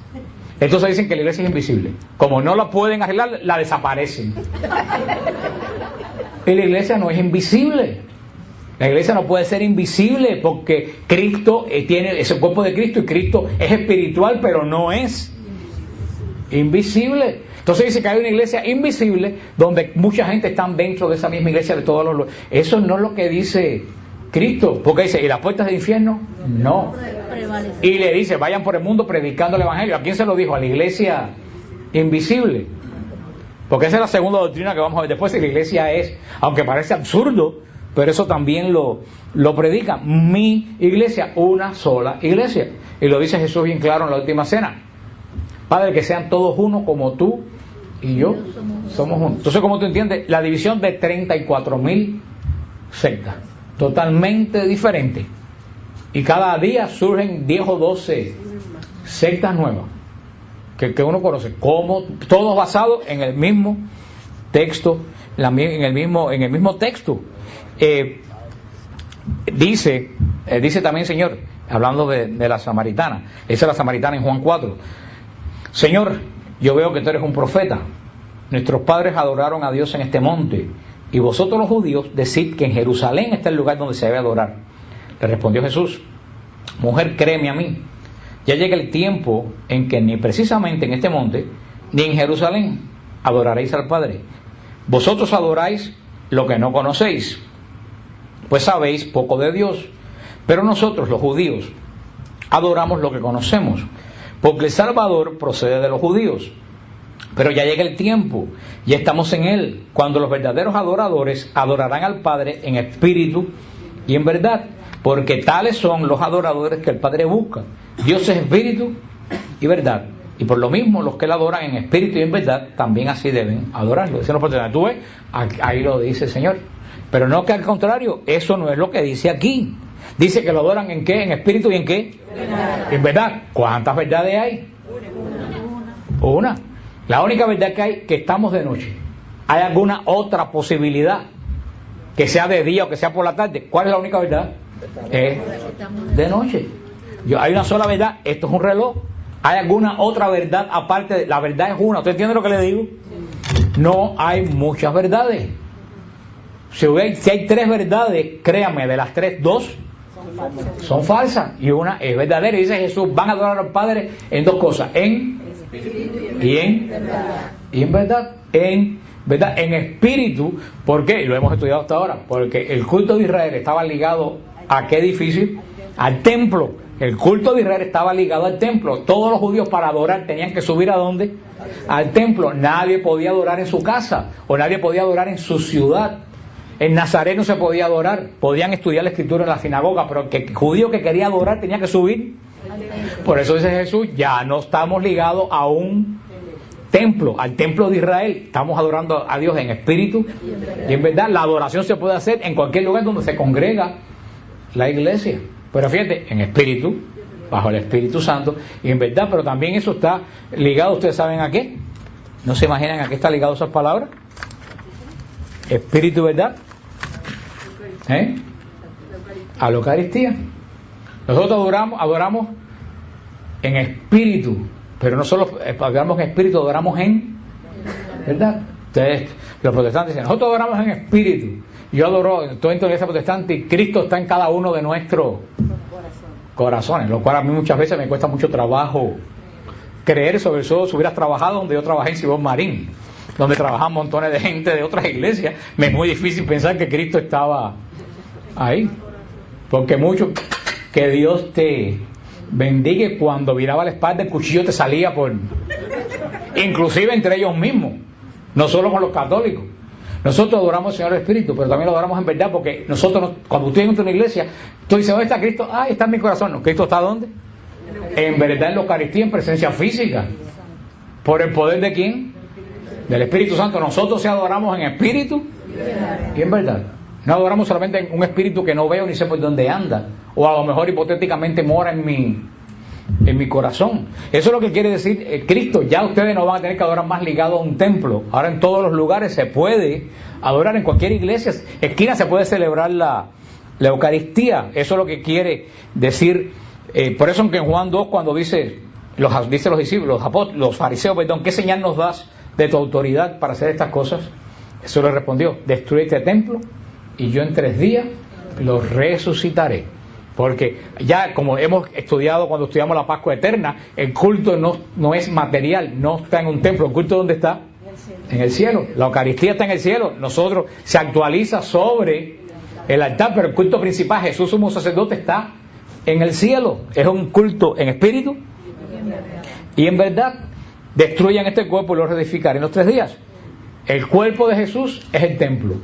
entonces dicen que la iglesia es invisible. Como no la pueden arreglar, la desaparecen. Y la iglesia no es invisible. La iglesia no puede ser invisible porque Cristo es el cuerpo de Cristo, y Cristo es espiritual, pero no es invisible. Entonces dice que hay una iglesia invisible donde mucha gente está dentro de esa misma iglesia de todos los. Eso no es lo que dice Cristo, porque dice, ¿y las puertas del infierno? No. Y le dice, vayan por el mundo predicando el evangelio. ¿A quién se lo dijo? A la iglesia invisible. Porque esa es la segunda doctrina que vamos a ver después. Y la iglesia es, aunque parece absurdo, pero eso también lo predica. Mi iglesia, una sola iglesia. Y lo dice Jesús bien claro en la última cena. Padre, que sean todos uno como tú y yo somos uno. Entonces, como tú entiendes, la división de 34,000 sectas, totalmente diferente. Y cada día surgen 10 o 12 sectas nuevas que uno conoce, como todos basados en el mismo texto, en el mismo texto. Dice también, Señor, hablando de la samaritana, esa es la samaritana en Juan 4. Señor, yo veo que tú eres un profeta. Nuestros padres adoraron a Dios en este monte, y vosotros los judíos decid que en Jerusalén está el lugar donde se debe adorar. Le respondió Jesús, mujer, créeme a mí, ya llega el tiempo en que ni precisamente en este monte, ni en Jerusalén adoraréis al Padre. Vosotros adoráis lo que no conocéis, pues sabéis poco de Dios. Pero nosotros, los judíos, adoramos lo que conocemos, porque el Salvador procede de los judíos. Pero ya llega el tiempo, ya estamos en él, cuando los verdaderos adoradores adorarán al Padre en espíritu y en verdad, porque tales son los adoradores que el Padre busca. Dios es espíritu y verdad, y por lo mismo los que le adoran en espíritu y en verdad también así deben adorarlo. Dicen los protestantes, tú ves, ahí lo dice el Señor, pero no, que al contrario, eso no es lo que dice aquí. Dice que lo adoran en qué, en espíritu y en qué, en verdad. ¿Cuántas verdades hay? Una. La única verdad que hay, que estamos de noche. ¿Hay alguna otra posibilidad que sea de día o que sea por la tarde? ¿Cuál es la única verdad? De noche. Hay una sola verdad, esto es un reloj. ¿Hay alguna otra verdad aparte de la verdad? Es una. ¿Usted entiende lo que le digo? No hay muchas verdades. Si hay 3 verdades, créame, de las 3, 2 son falsas y una es verdadera. Y dice Jesús, van a adorar al Padre en 2 cosas, en verdad, en espíritu. ¿Por qué? Y lo hemos estudiado hasta ahora, porque el culto de Israel estaba ligado ¿a qué edificio? Al templo. El culto de Israel estaba ligado al templo. Todos los judíos para adorar tenían que subir ¿a dónde? Al templo. Nadie podía adorar en su casa, o nadie podía adorar en su ciudad. En Nazaret no se podía adorar, podían estudiar la escritura en la sinagoga, pero el judío que quería adorar tenía que subir. Por eso dice Jesús, ya no estamos ligados a un templo, al templo de Israel, estamos adorando a Dios en espíritu y en verdad. La adoración se puede hacer en cualquier lugar donde se congrega la iglesia, pero fíjate, en espíritu, bajo el Espíritu Santo y en verdad. Pero también eso está ligado, ¿ustedes saben a qué? ¿No se imaginan a qué está ligado esas palabras? Espíritu, ¿verdad? A la Eucaristía. Nosotros adoramos en espíritu, pero no solo adoramos en espíritu, adoramos en verdad. Entonces, los protestantes dicen, nosotros adoramos en espíritu. Yo adoro, estoy en la iglesia protestante y Cristo está en cada uno de nuestros corazones, lo cual a mí muchas veces me cuesta mucho trabajo creer, sobre todo si hubieras trabajado donde yo trabajé en Sibón Marín, donde trabajan montones de gente de otras iglesias. Me es muy difícil pensar que Cristo estaba ahí, porque mucho, que Dios te bendiga, cuando viraba la espalda el cuchillo te salía por, inclusive entre ellos mismos, no solo con los católicos. Nosotros adoramos al Señor Espíritu, pero también lo adoramos en verdad, porque nosotros, cuando usted entra en una iglesia, tú dices, ¿dónde está Cristo? Ah, está en mi corazón. No, ¿Cristo está dónde? En verdad, en la Eucaristía, en presencia física. ¿Por el poder de quién? Del Espíritu Santo. Nosotros sí adoramos en espíritu y en verdad. No adoramos solamente en un espíritu que no veo ni sé por dónde anda, o a lo mejor hipotéticamente mora en mi corazón. Eso es lo que quiere decir Cristo. Ya ustedes no van a tener que adorar más ligado a un templo. Ahora en todos los lugares se puede adorar, en cualquier iglesia, esquina se puede celebrar la Eucaristía. Eso es lo que quiere decir. Por eso que en Juan 2, cuando dice los discípulos, los fariseos, perdón, ¿qué señal nos das de tu autoridad para hacer estas cosas? Eso le respondió, destruye este templo y yo en 3 días lo resucitaré. Porque ya, como hemos estudiado cuando estudiamos la Pascua Eterna, el culto no es material, no está en un templo. ¿El culto dónde está? En el cielo. La Eucaristía está en el cielo. Nosotros se actualiza sobre el altar, pero el culto principal, Jesús sumo sacerdote, está en el cielo. Es un culto en espíritu y en verdad. Destruyan este cuerpo y lo reedificaré en los 3 días. El cuerpo de Jesús es el templo,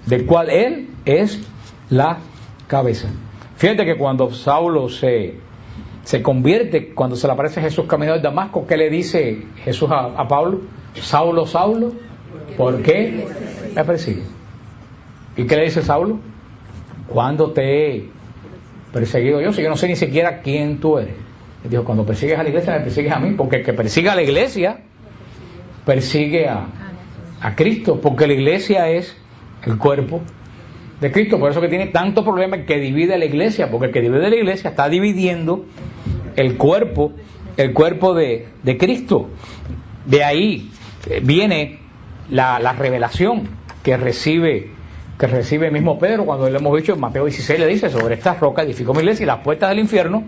del cual Él es la cabeza. Fíjate que cuando Saulo se convierte, cuando se le aparece Jesús caminando de Damasco, ¿qué le dice Jesús a Pablo? Saulo, Saulo, ¿por qué me persigues? ¿Y qué le dice Saulo? ¿Cuándo te he perseguido yo? Si yo no sé ni siquiera quién tú eres. Él dijo, cuando persigues a la iglesia me persigues a mí, porque el que persigue a la iglesia persigue a Cristo, porque la iglesia es el cuerpo de Cristo. Por eso que tiene tanto problema el que divide la iglesia, porque el que divide la iglesia está dividiendo el cuerpo de Cristo. De ahí viene la revelación que recibe el mismo Pedro, cuando le hemos dicho en Mateo 16, le dice, sobre estas rocas edificó mi iglesia y las puertas del infierno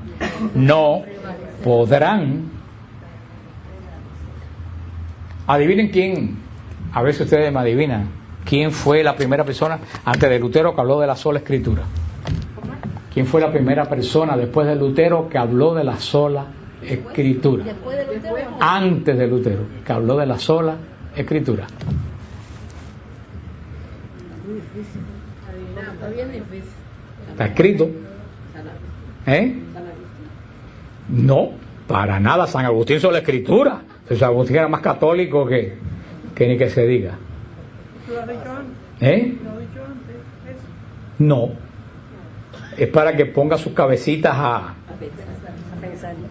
no podrán. Adivinen quién, a ver si ustedes me adivinan, quién fue la primera persona antes de Lutero que habló de la sola escritura. ¿Quién fue la primera persona después de Lutero que habló de la sola escritura? Antes de Lutero, que habló de la sola escritura. Está escrito. No, para nada. San Agustín sobre la escritura. San Agustín era más católico que ni que se diga. No. Es para que ponga sus cabecitas a...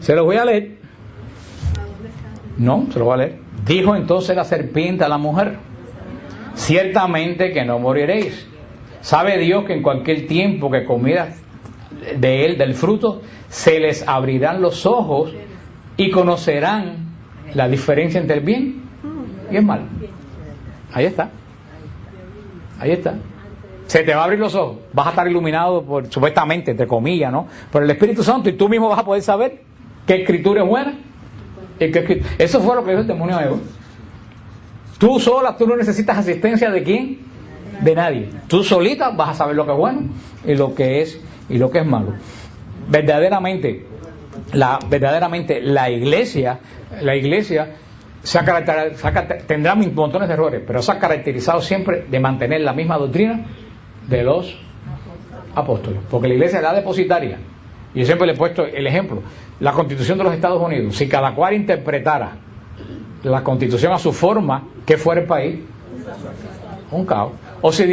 Se los voy a leer. No, se los voy a leer. Dijo entonces la serpiente a la mujer: ciertamente que no moriréis. ¿Sabe Dios que en cualquier tiempo que comieras de él, del fruto, se les abrirán los ojos y conocerán la diferencia entre el bien y el mal? Ahí está. Ahí está. Se te va a abrir los ojos, vas a estar iluminado por, supuestamente, entre comillas, ¿no?, por el Espíritu Santo, y tú mismo vas a poder saber qué escritura es buena y qué escritura. Eso fue lo que dijo el demonio a Eva. Tú sola, tú no necesitas asistencia de quién, de nadie. Tú solita vas a saber lo que es bueno y lo que es malo. Verdaderamente la iglesia tendrá montones de errores, pero se ha caracterizado siempre de mantener la misma doctrina de los apóstoles, porque la iglesia es la depositaria. Y yo siempre le he puesto el ejemplo: la Constitución de los Estados Unidos, si cada cual interpretara la Constitución a su forma, ¿qué fuera el país? Un caos. O si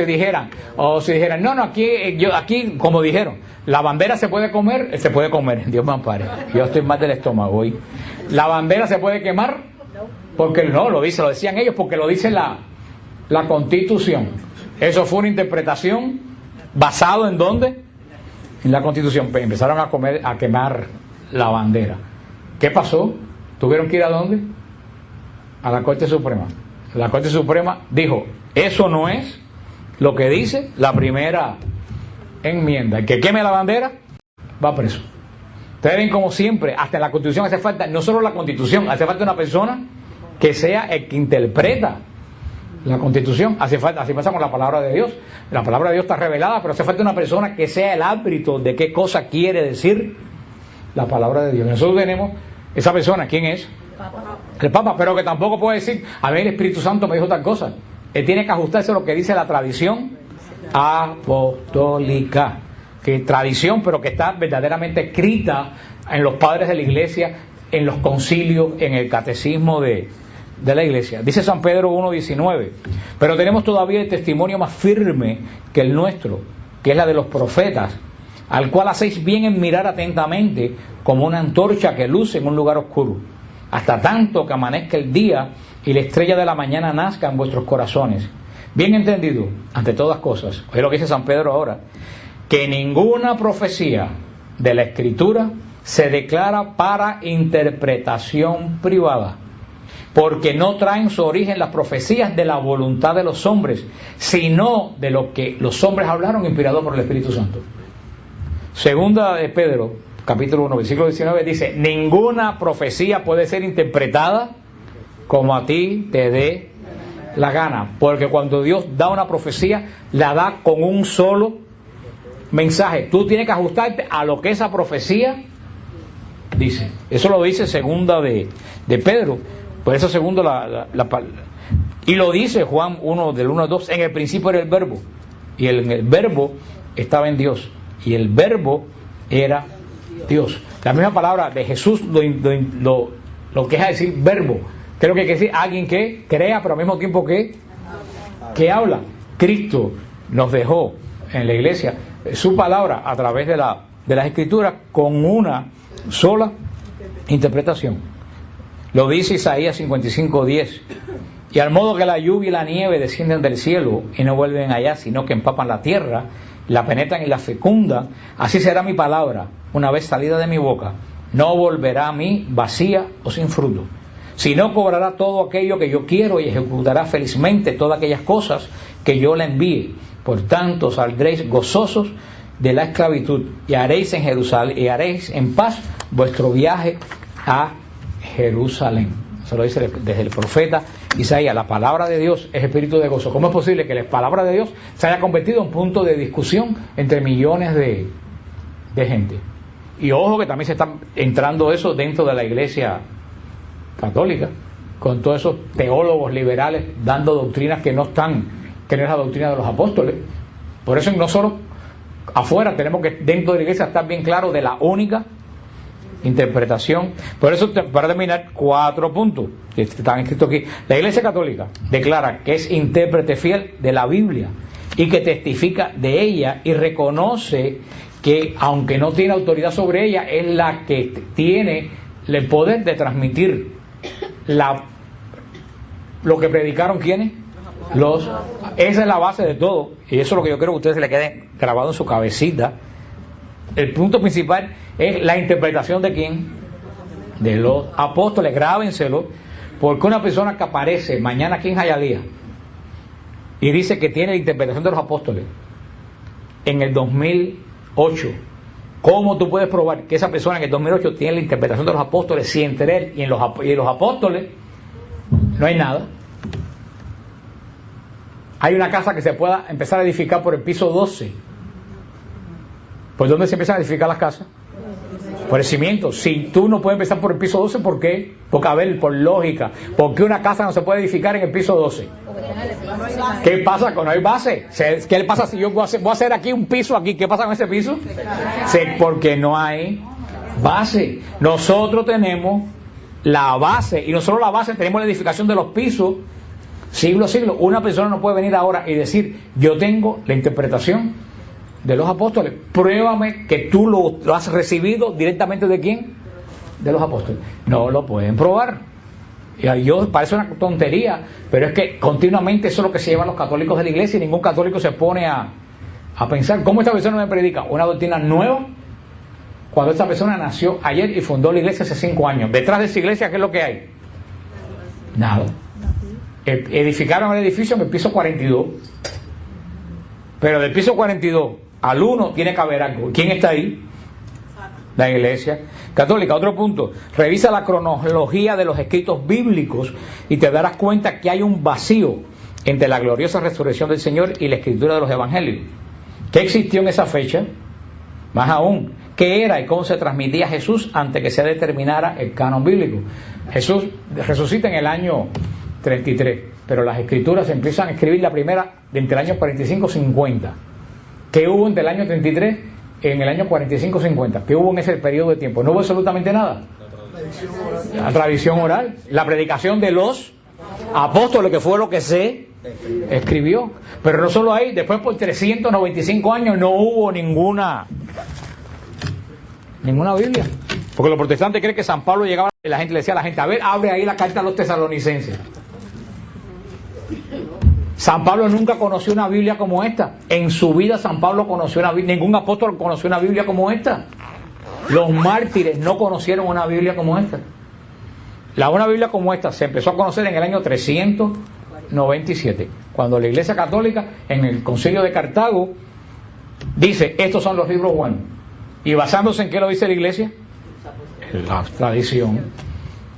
dijeran, no, aquí, como dijeron, la bandera se puede comer, Dios me ampare, yo estoy mal del estómago hoy. La bandera se puede quemar, porque no, lo decían ellos, porque lo dice la Constitución. Eso fue una interpretación basado en ¿dónde? En la Constitución. Pues empezaron a quemar la bandera. ¿Qué pasó? ¿Tuvieron que ir a dónde? A la Corte Suprema. La Corte Suprema dijo: eso no es lo que dice la primera enmienda. El que queme la bandera va preso. Ustedes ven como siempre, hasta en la Constitución hace falta, no solo la Constitución, hace falta una persona que sea el que interpreta la Constitución. Así pasa con la palabra de Dios. La palabra de Dios está revelada, pero hace falta una persona que sea el árbitro de qué cosa quiere decir la palabra de Dios. Nosotros tenemos esa persona. ¿Quién es? El Papa, pero que tampoco puede decir: a ver, el Espíritu Santo me dijo tal cosa. Él tiene que ajustarse a lo que dice la tradición apostólica, que tradición, pero que está verdaderamente escrita en los padres de la iglesia, en los concilios, en el catecismo de la iglesia. Dice San Pedro 1:19: pero tenemos todavía el testimonio más firme que el nuestro, que es la de los profetas, al cual hacéis bien en mirar atentamente, como una antorcha que luce en un lugar oscuro, hasta tanto que amanezca el día y la estrella de la mañana nazca en vuestros corazones. Bien entendido, ante todas cosas, es lo que dice San Pedro ahora, que ninguna profecía de la Escritura se declara para interpretación privada, porque no traen su origen las profecías de la voluntad de los hombres, sino de lo que los hombres hablaron inspirados por el Espíritu Santo. Segunda de Pedro, capítulo 1, versículo 19, dice: ninguna profecía puede ser interpretada como a ti te dé la gana, porque cuando Dios da una profecía, la da con un solo mensaje. Tú tienes que ajustarte a lo que esa profecía dice. Eso lo dice segunda de Pedro. Por eso segundo y lo dice Juan 1, del 1 al 2: en el principio era el verbo, y el verbo estaba en Dios, y el verbo era Dios. La misma palabra de Jesús lo que es decir verbo. Creo que hay que decir alguien que crea, pero al mismo tiempo que habla. Cristo nos dejó en la iglesia su palabra a través de las Escrituras con una sola interpretación. Lo dice Isaías 55:10: y al modo que la lluvia y la nieve descienden del cielo y no vuelven allá, sino que empapan la tierra, la penetran y la fecundan, así será mi palabra una vez salida de mi boca. No volverá a mí vacía o sin fruto, sino cobrará todo aquello que yo quiero y ejecutará felizmente todas aquellas cosas que yo le envíe. Por tanto saldréis gozosos de la esclavitud, y haréis en Jerusalén, y haréis en paz vuestro viaje a Jerusalén. Eso lo dice desde el profeta Isaías. La palabra de Dios es espíritu de gozo. ¿Cómo es posible que la palabra de Dios se haya convertido en punto de discusión entre millones de gente? Y ojo que también se está entrando eso dentro de la iglesia católica, con todos esos teólogos liberales dando doctrinas que no están, que no es la doctrina de los apóstoles. Por eso no solo afuera, tenemos que dentro de la iglesia estar bien claro de la única interpretación. Por eso, para terminar, 4 puntos que están escritos aquí. La iglesia católica declara que es intérprete fiel de la Biblia y que testifica de ella y reconoce que, aunque no tiene autoridad sobre ella, es la que tiene el poder de transmitir lo que predicaron ¿quiénes? Esa es la base de todo, y eso es lo que yo quiero que a ustedes se le quede grabado en su cabecita. El punto principal es la interpretación de ¿quién? De los apóstoles. Grábenselo, porque una persona que aparece mañana aquí en Hialeah y dice que tiene la interpretación de los apóstoles en el 2008, ¿cómo tú puedes probar que esa persona en el 2008 tiene la interpretación de los apóstoles si entre él y en los apóstoles no hay nada? Hay una casa que se pueda empezar a edificar por el piso 12. ¿Por dónde se empiezan a edificar las casas? Por el cimiento. Si tú no puedes empezar por el piso 12, ¿por qué? Porque, a ver, por lógica, ¿por qué una casa no se puede edificar en el piso 12? ¿Qué pasa con no hay base? ¿Qué le pasa si yo voy a hacer aquí un piso aquí? ¿Qué pasa con ese piso? Sí, porque no hay base. Nosotros tenemos la base, y no solo la base, tenemos la edificación de los pisos, siglo a siglo. Una persona no puede venir ahora y decir, yo tengo la interpretación de los apóstoles. Pruébame que tú lo has recibido directamente ¿de quién? De los apóstoles. No lo pueden probar. Y yo, parece una tontería, pero es que continuamente eso es lo que se llevan los católicos de la iglesia, y ningún católico se pone a pensar, ¿cómo esta persona me predica una doctrina nueva cuando esta persona nació ayer y fundó la iglesia hace 5 años? Detrás de esa iglesia, ¿qué es lo que hay? Nada. Edificaron el edificio en el piso 42, pero del piso 42 al 1 tiene que haber algo. ¿Quién está ahí? La iglesia católica. Otro punto, revisa la cronología de los escritos bíblicos y te darás cuenta que hay un vacío entre la gloriosa resurrección del Señor y la escritura de los evangelios. ¿Qué existió en esa fecha? Más aún, ¿qué era y cómo se transmitía Jesús antes que se determinara el canon bíblico? Jesús resucita en el año 33, pero las escrituras se empiezan a escribir la primera entre el año 45-50. ¿Qué hubo entre el año 33 en el año 45-50? ¿Qué hubo en ese periodo de tiempo? No hubo absolutamente nada. La tradición oral, la predicación de los apóstoles, que fue lo que se escribió. Pero no solo ahí, después por 395 años no hubo ninguna Biblia. Porque los protestantes creen que San Pablo llegaba y la gente le decía a la gente, a ver, abre ahí la carta a los tesalonicenses. San Pablo nunca conoció una Biblia como esta. En su vida San Pablo conoció una Biblia, ningún apóstol conoció una Biblia como esta. Los mártires no conocieron una Biblia como esta. Una Biblia como esta se empezó a conocer en el año 397, cuando la Iglesia Católica en el Concilio de Cartago dice, estos son los libros buenos. ¿Y basándose en qué lo dice la Iglesia? La tradición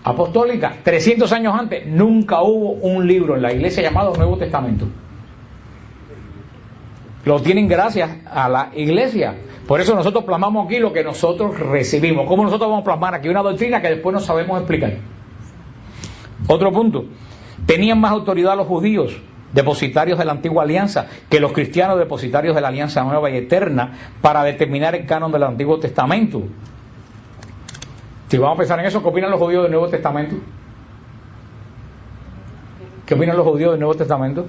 apostólica. 300 años antes nunca hubo un libro en la iglesia llamado Nuevo Testamento. Lo tienen gracias a la iglesia. Por eso nosotros plasmamos aquí lo que nosotros recibimos. ¿Cómo nosotros vamos a plasmar aquí una doctrina que después no sabemos explicar? Otro punto, tenían más autoridad los judíos, depositarios de la antigua alianza, que los cristianos, depositarios de la alianza nueva y eterna, para determinar el canon del Antiguo Testamento. Si vamos a pensar en eso, ¿qué opinan los judíos del Nuevo Testamento? ¿Qué opinan los judíos del Nuevo Testamento?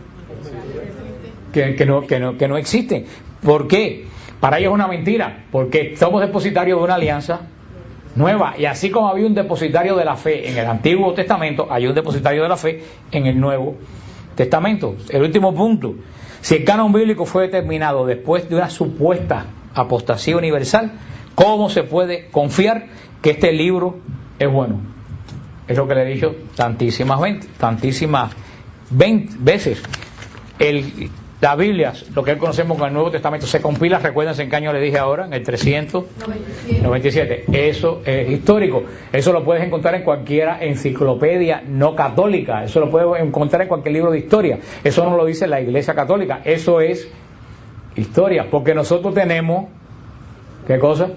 Que no existen. ¿Por qué? Para ellos es una mentira, porque somos depositarios de una alianza nueva, y así como había un depositario de la fe en el Antiguo Testamento, hay un depositario de la fe en el Nuevo Testamento. El último punto, si el canon bíblico fue determinado después de una supuesta apostasía universal, ¿cómo se puede confiar que este libro es bueno? Es lo que le he dicho tantísimas veces. La Biblia, lo que conocemos como el Nuevo Testamento, se compila, recuérdense en qué año le dije ahora, en el 397. Eso es histórico. Eso lo puedes encontrar en cualquier enciclopedia no católica. Eso lo puedes encontrar en cualquier libro de historia. Eso no lo dice la Iglesia Católica. Eso es historia. Porque nosotros tenemos, ¿qué cosa?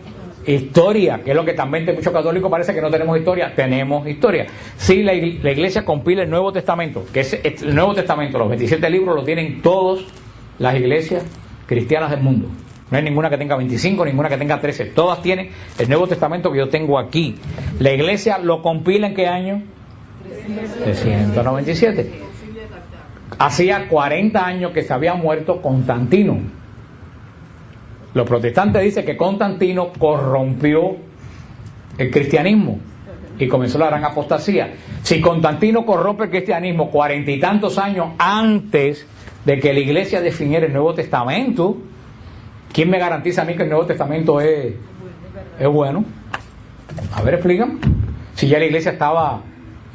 Historia, que es lo que también de muchos católicos parece que no tenemos historia. Tenemos historia. Sí, la Iglesia compila el Nuevo Testamento, que es el Nuevo Testamento, los 27 libros lo tienen todas las iglesias cristianas del mundo. No hay ninguna que tenga 25, ninguna que tenga 13. Todas tienen el Nuevo Testamento que yo tengo aquí. La Iglesia lo compila ¿en qué año? 397. Hacía 40 años que se había muerto Constantino. Los protestantes dicen que Constantino corrompió el cristianismo y comenzó la gran apostasía. Si Constantino corrompe el cristianismo 40 y tantos años antes de que la iglesia definiera el Nuevo Testamento, ¿quién me garantiza a mí que el Nuevo Testamento es bueno? A ver, explícame. Si ya la iglesia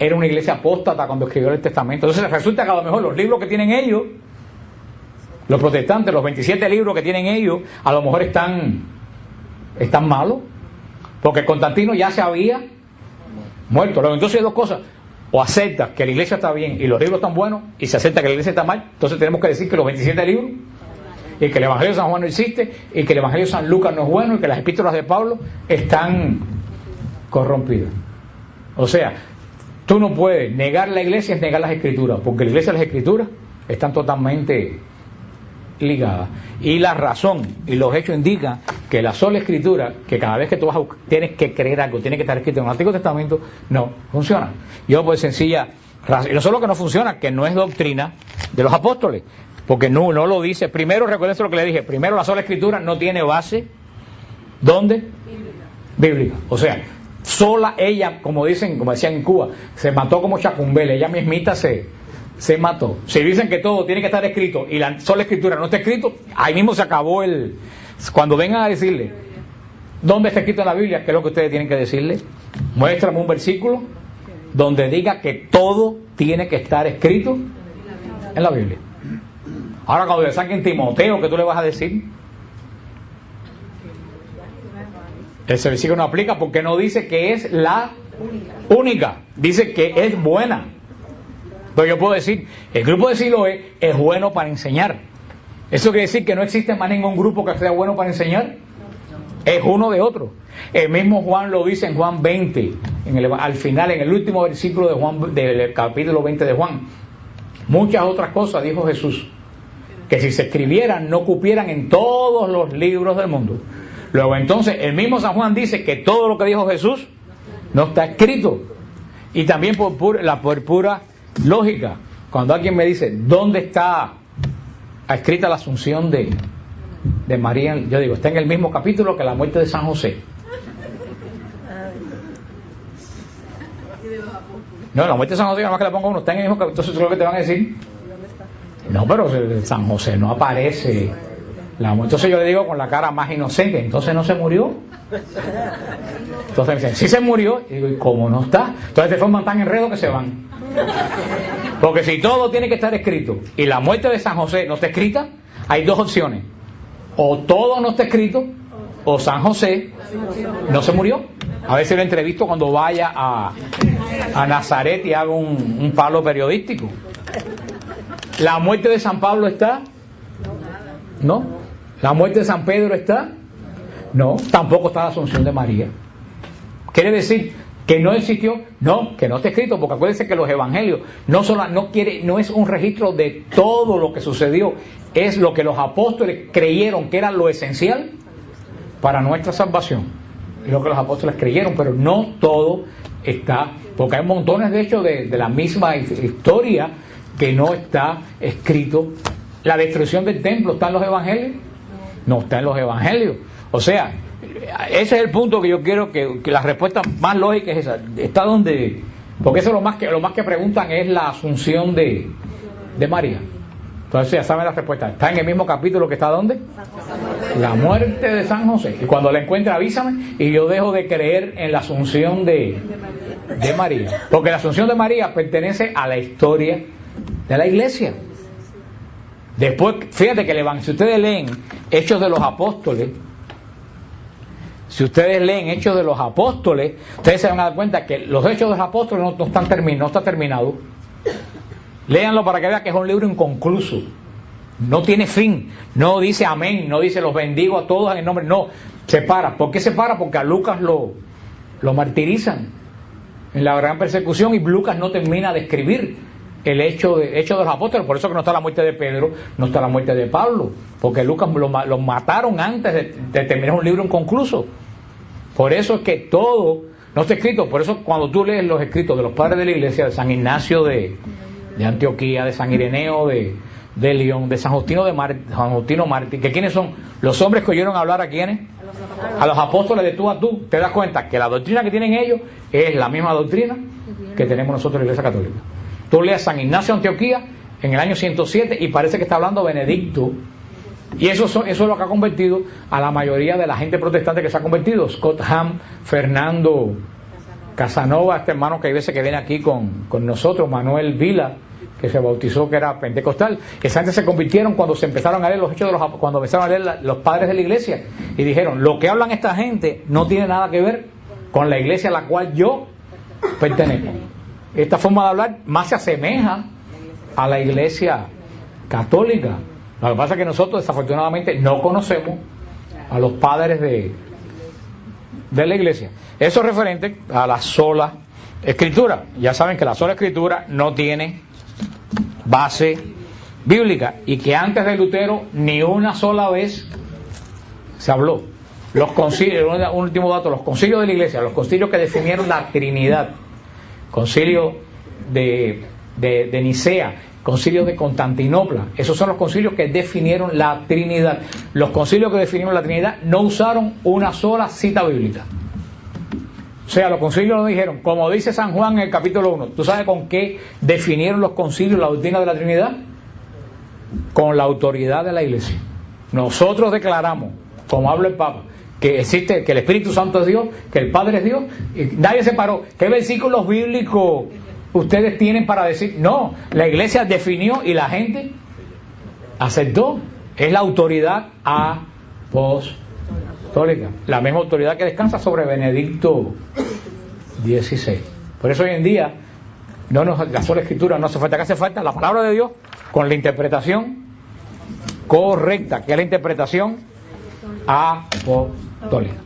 era una iglesia apóstata cuando escribió el Testamento. Entonces resulta que a lo mejor los libros que tienen ellos, los protestantes, los 27 libros que tienen ellos, a lo mejor están malos, porque Constantino ya se había muerto. Entonces hay dos cosas: o aceptas que la iglesia está bien y los libros están buenos, y se acepta que la iglesia está mal. Entonces tenemos que decir que los 27 libros, y que el Evangelio de San Juan no existe, y que el Evangelio de San Lucas no es bueno, y que las epístolas de Pablo están corrompidas. O sea, tú no puedes negar la iglesia, es negar las escrituras, porque la iglesia y las escrituras están totalmente ligadas. Y la razón y los hechos indican que la sola escritura, que cada vez que tú vas tienes que creer algo, tiene que estar escrito en el Antiguo Testamento, no funciona. Yo por sencilla razón, y no solo que no funciona, que no es doctrina de los apóstoles, porque no lo dice. Primero, recuerden lo que le dije, primero la sola escritura no tiene base, ¿dónde? Bíblica. O sea, sola ella, como decían en Cuba, se mató como Chacumbele, ella mismita se mató. Si dicen que todo tiene que estar escrito y la sola escritura no está escrito, ahí mismo se acabó cuando vengan a decirle ¿dónde está escrito en la Biblia? ¿Qué es lo que ustedes tienen que decirle? Muéstrame un versículo donde diga que todo tiene que estar escrito en la Biblia. Ahora cuando le saquen Timoteo, ¿qué tú le vas a decir? Ese versículo no aplica porque no dice que es la única, dice que es buena. Pero yo puedo decir, el grupo de Siloé es bueno para enseñar. ¿Eso quiere decir que no existe más ningún grupo que sea bueno para enseñar? Es uno de otro. El mismo Juan lo dice en Juan 20, al final, en el último versículo del capítulo 20 de Juan. Muchas otras cosas dijo Jesús, que si se escribieran no cupieran en todos los libros del mundo. Luego entonces el mismo San Juan dice que todo lo que dijo Jesús no está escrito. Y también por pura lógica, cuando alguien me dice ¿dónde está escrita la asunción de María? Yo digo, está en el mismo capítulo que la muerte de San José. No, la muerte de San José, nada más que la ponga uno, está en el mismo capítulo. Entonces, ¿tú lo que te van a decir? No, pero San José no aparece. Entonces yo le digo con la cara más inocente, ¿entonces no se murió? Entonces me dicen, sí se murió. Y digo, ¿y cómo no está? Entonces te forman tan enredo que se van. Porque si todo tiene que estar escrito y la muerte de San José no está escrita, hay dos opciones: o todo no está escrito, o San José no se murió. A veces lo entrevisto cuando vaya a Nazaret y hago un palo periodístico. ¿La muerte de San Pablo está? No. ¿La muerte de San Pedro está? No. Tampoco está la asunción de María. ¿Quiere decir que no existió? No, que no está escrito, porque acuérdense que los evangelios no es un registro de todo lo que sucedió, es lo que los apóstoles creyeron que era lo esencial para nuestra salvación. Es lo que los apóstoles creyeron, pero no todo está, porque hay montones de hechos de la misma historia que no está escrito. La destrucción del templo ¿está en los evangelios? No está en los evangelios. O sea, ese es el punto que yo quiero que la respuesta más lógica es esa. Está donde, porque eso lo más que preguntan es la asunción de María. Entonces ya saben la respuesta. Está en el mismo capítulo que está ¿dónde? La muerte de San José. Y cuando la encuentre avísame y yo dejo de creer en la asunción de María. Porque la asunción de María pertenece a la historia de la iglesia. Después, fíjate que si ustedes leen Hechos de los Apóstoles, ustedes se van a dar cuenta que los Hechos de los Apóstoles no están terminados. Léanlo para que vean que es un libro inconcluso. No tiene fin. No dice amén, no dice los bendigo a todos en el nombre. No, se para. ¿Por qué se para? Porque a Lucas lo martirizan en la gran persecución y Lucas no termina de escribir el hecho de los apóstoles. Por eso que no está la muerte de Pedro, no está la muerte de Pablo, porque Lucas lo mataron antes de terminar un libro inconcluso. Por eso es que todo no está escrito. Por eso cuando tú lees los escritos de los padres de la iglesia, de San Ignacio de Antioquía, de San Ireneo de León, de San Justino Mártir, que quiénes son los hombres que oyeron hablar a quiénes, a los apóstoles de tú a tú, te das cuenta que la doctrina que tienen ellos es la misma doctrina que tenemos nosotros en la Iglesia Católica. Tú lees San Ignacio de Antioquía en el año 107 y parece que está hablando Benedicto, y eso es lo que ha convertido a la mayoría de la gente protestante que se ha convertido. Scott Hahn, Fernando Casanova, este hermano que hay veces que viene aquí con nosotros, Manuel Vila, que se bautizó, que era pentecostal. Esa gente se convirtieron cuando se empezaron a leer los hechos cuando empezaron a leer los padres de la iglesia, y dijeron: lo que hablan esta gente no tiene nada que ver con la iglesia a la cual yo pertenezco. Esta forma de hablar más se asemeja a la iglesia católica. Lo que pasa es que nosotros desafortunadamente no conocemos a los padres de la iglesia. Eso es referente a la sola escritura. Ya saben que la sola escritura no tiene base bíblica, y que antes de Lutero ni una sola vez se habló. Los concilios, un último dato, los concilios de la iglesia, los concilios que definieron la Trinidad, concilio de Nicea, concilio de Constantinopla, esos son los concilios que definieron la Trinidad. Los concilios que definieron la Trinidad no usaron una sola cita bíblica. O sea, los concilios no dijeron, como dice San Juan en el capítulo 1, ¿tú sabes con qué definieron los concilios la doctrina de la Trinidad? Con la autoridad de la iglesia. Nosotros declaramos, como habla el Papa, que existe, que el Espíritu Santo es Dios, que el Padre es Dios, y nadie se paró. ¿Qué versículos bíblicos ustedes tienen para decir? No, la iglesia definió y la gente aceptó. Es la autoridad apostólica, la misma autoridad que descansa sobre Benedicto XVI. Por eso hoy en día la sola escritura no hace falta. ¿Qué hace falta? La palabra de Dios con la interpretación correcta, que es la interpretación apostólica.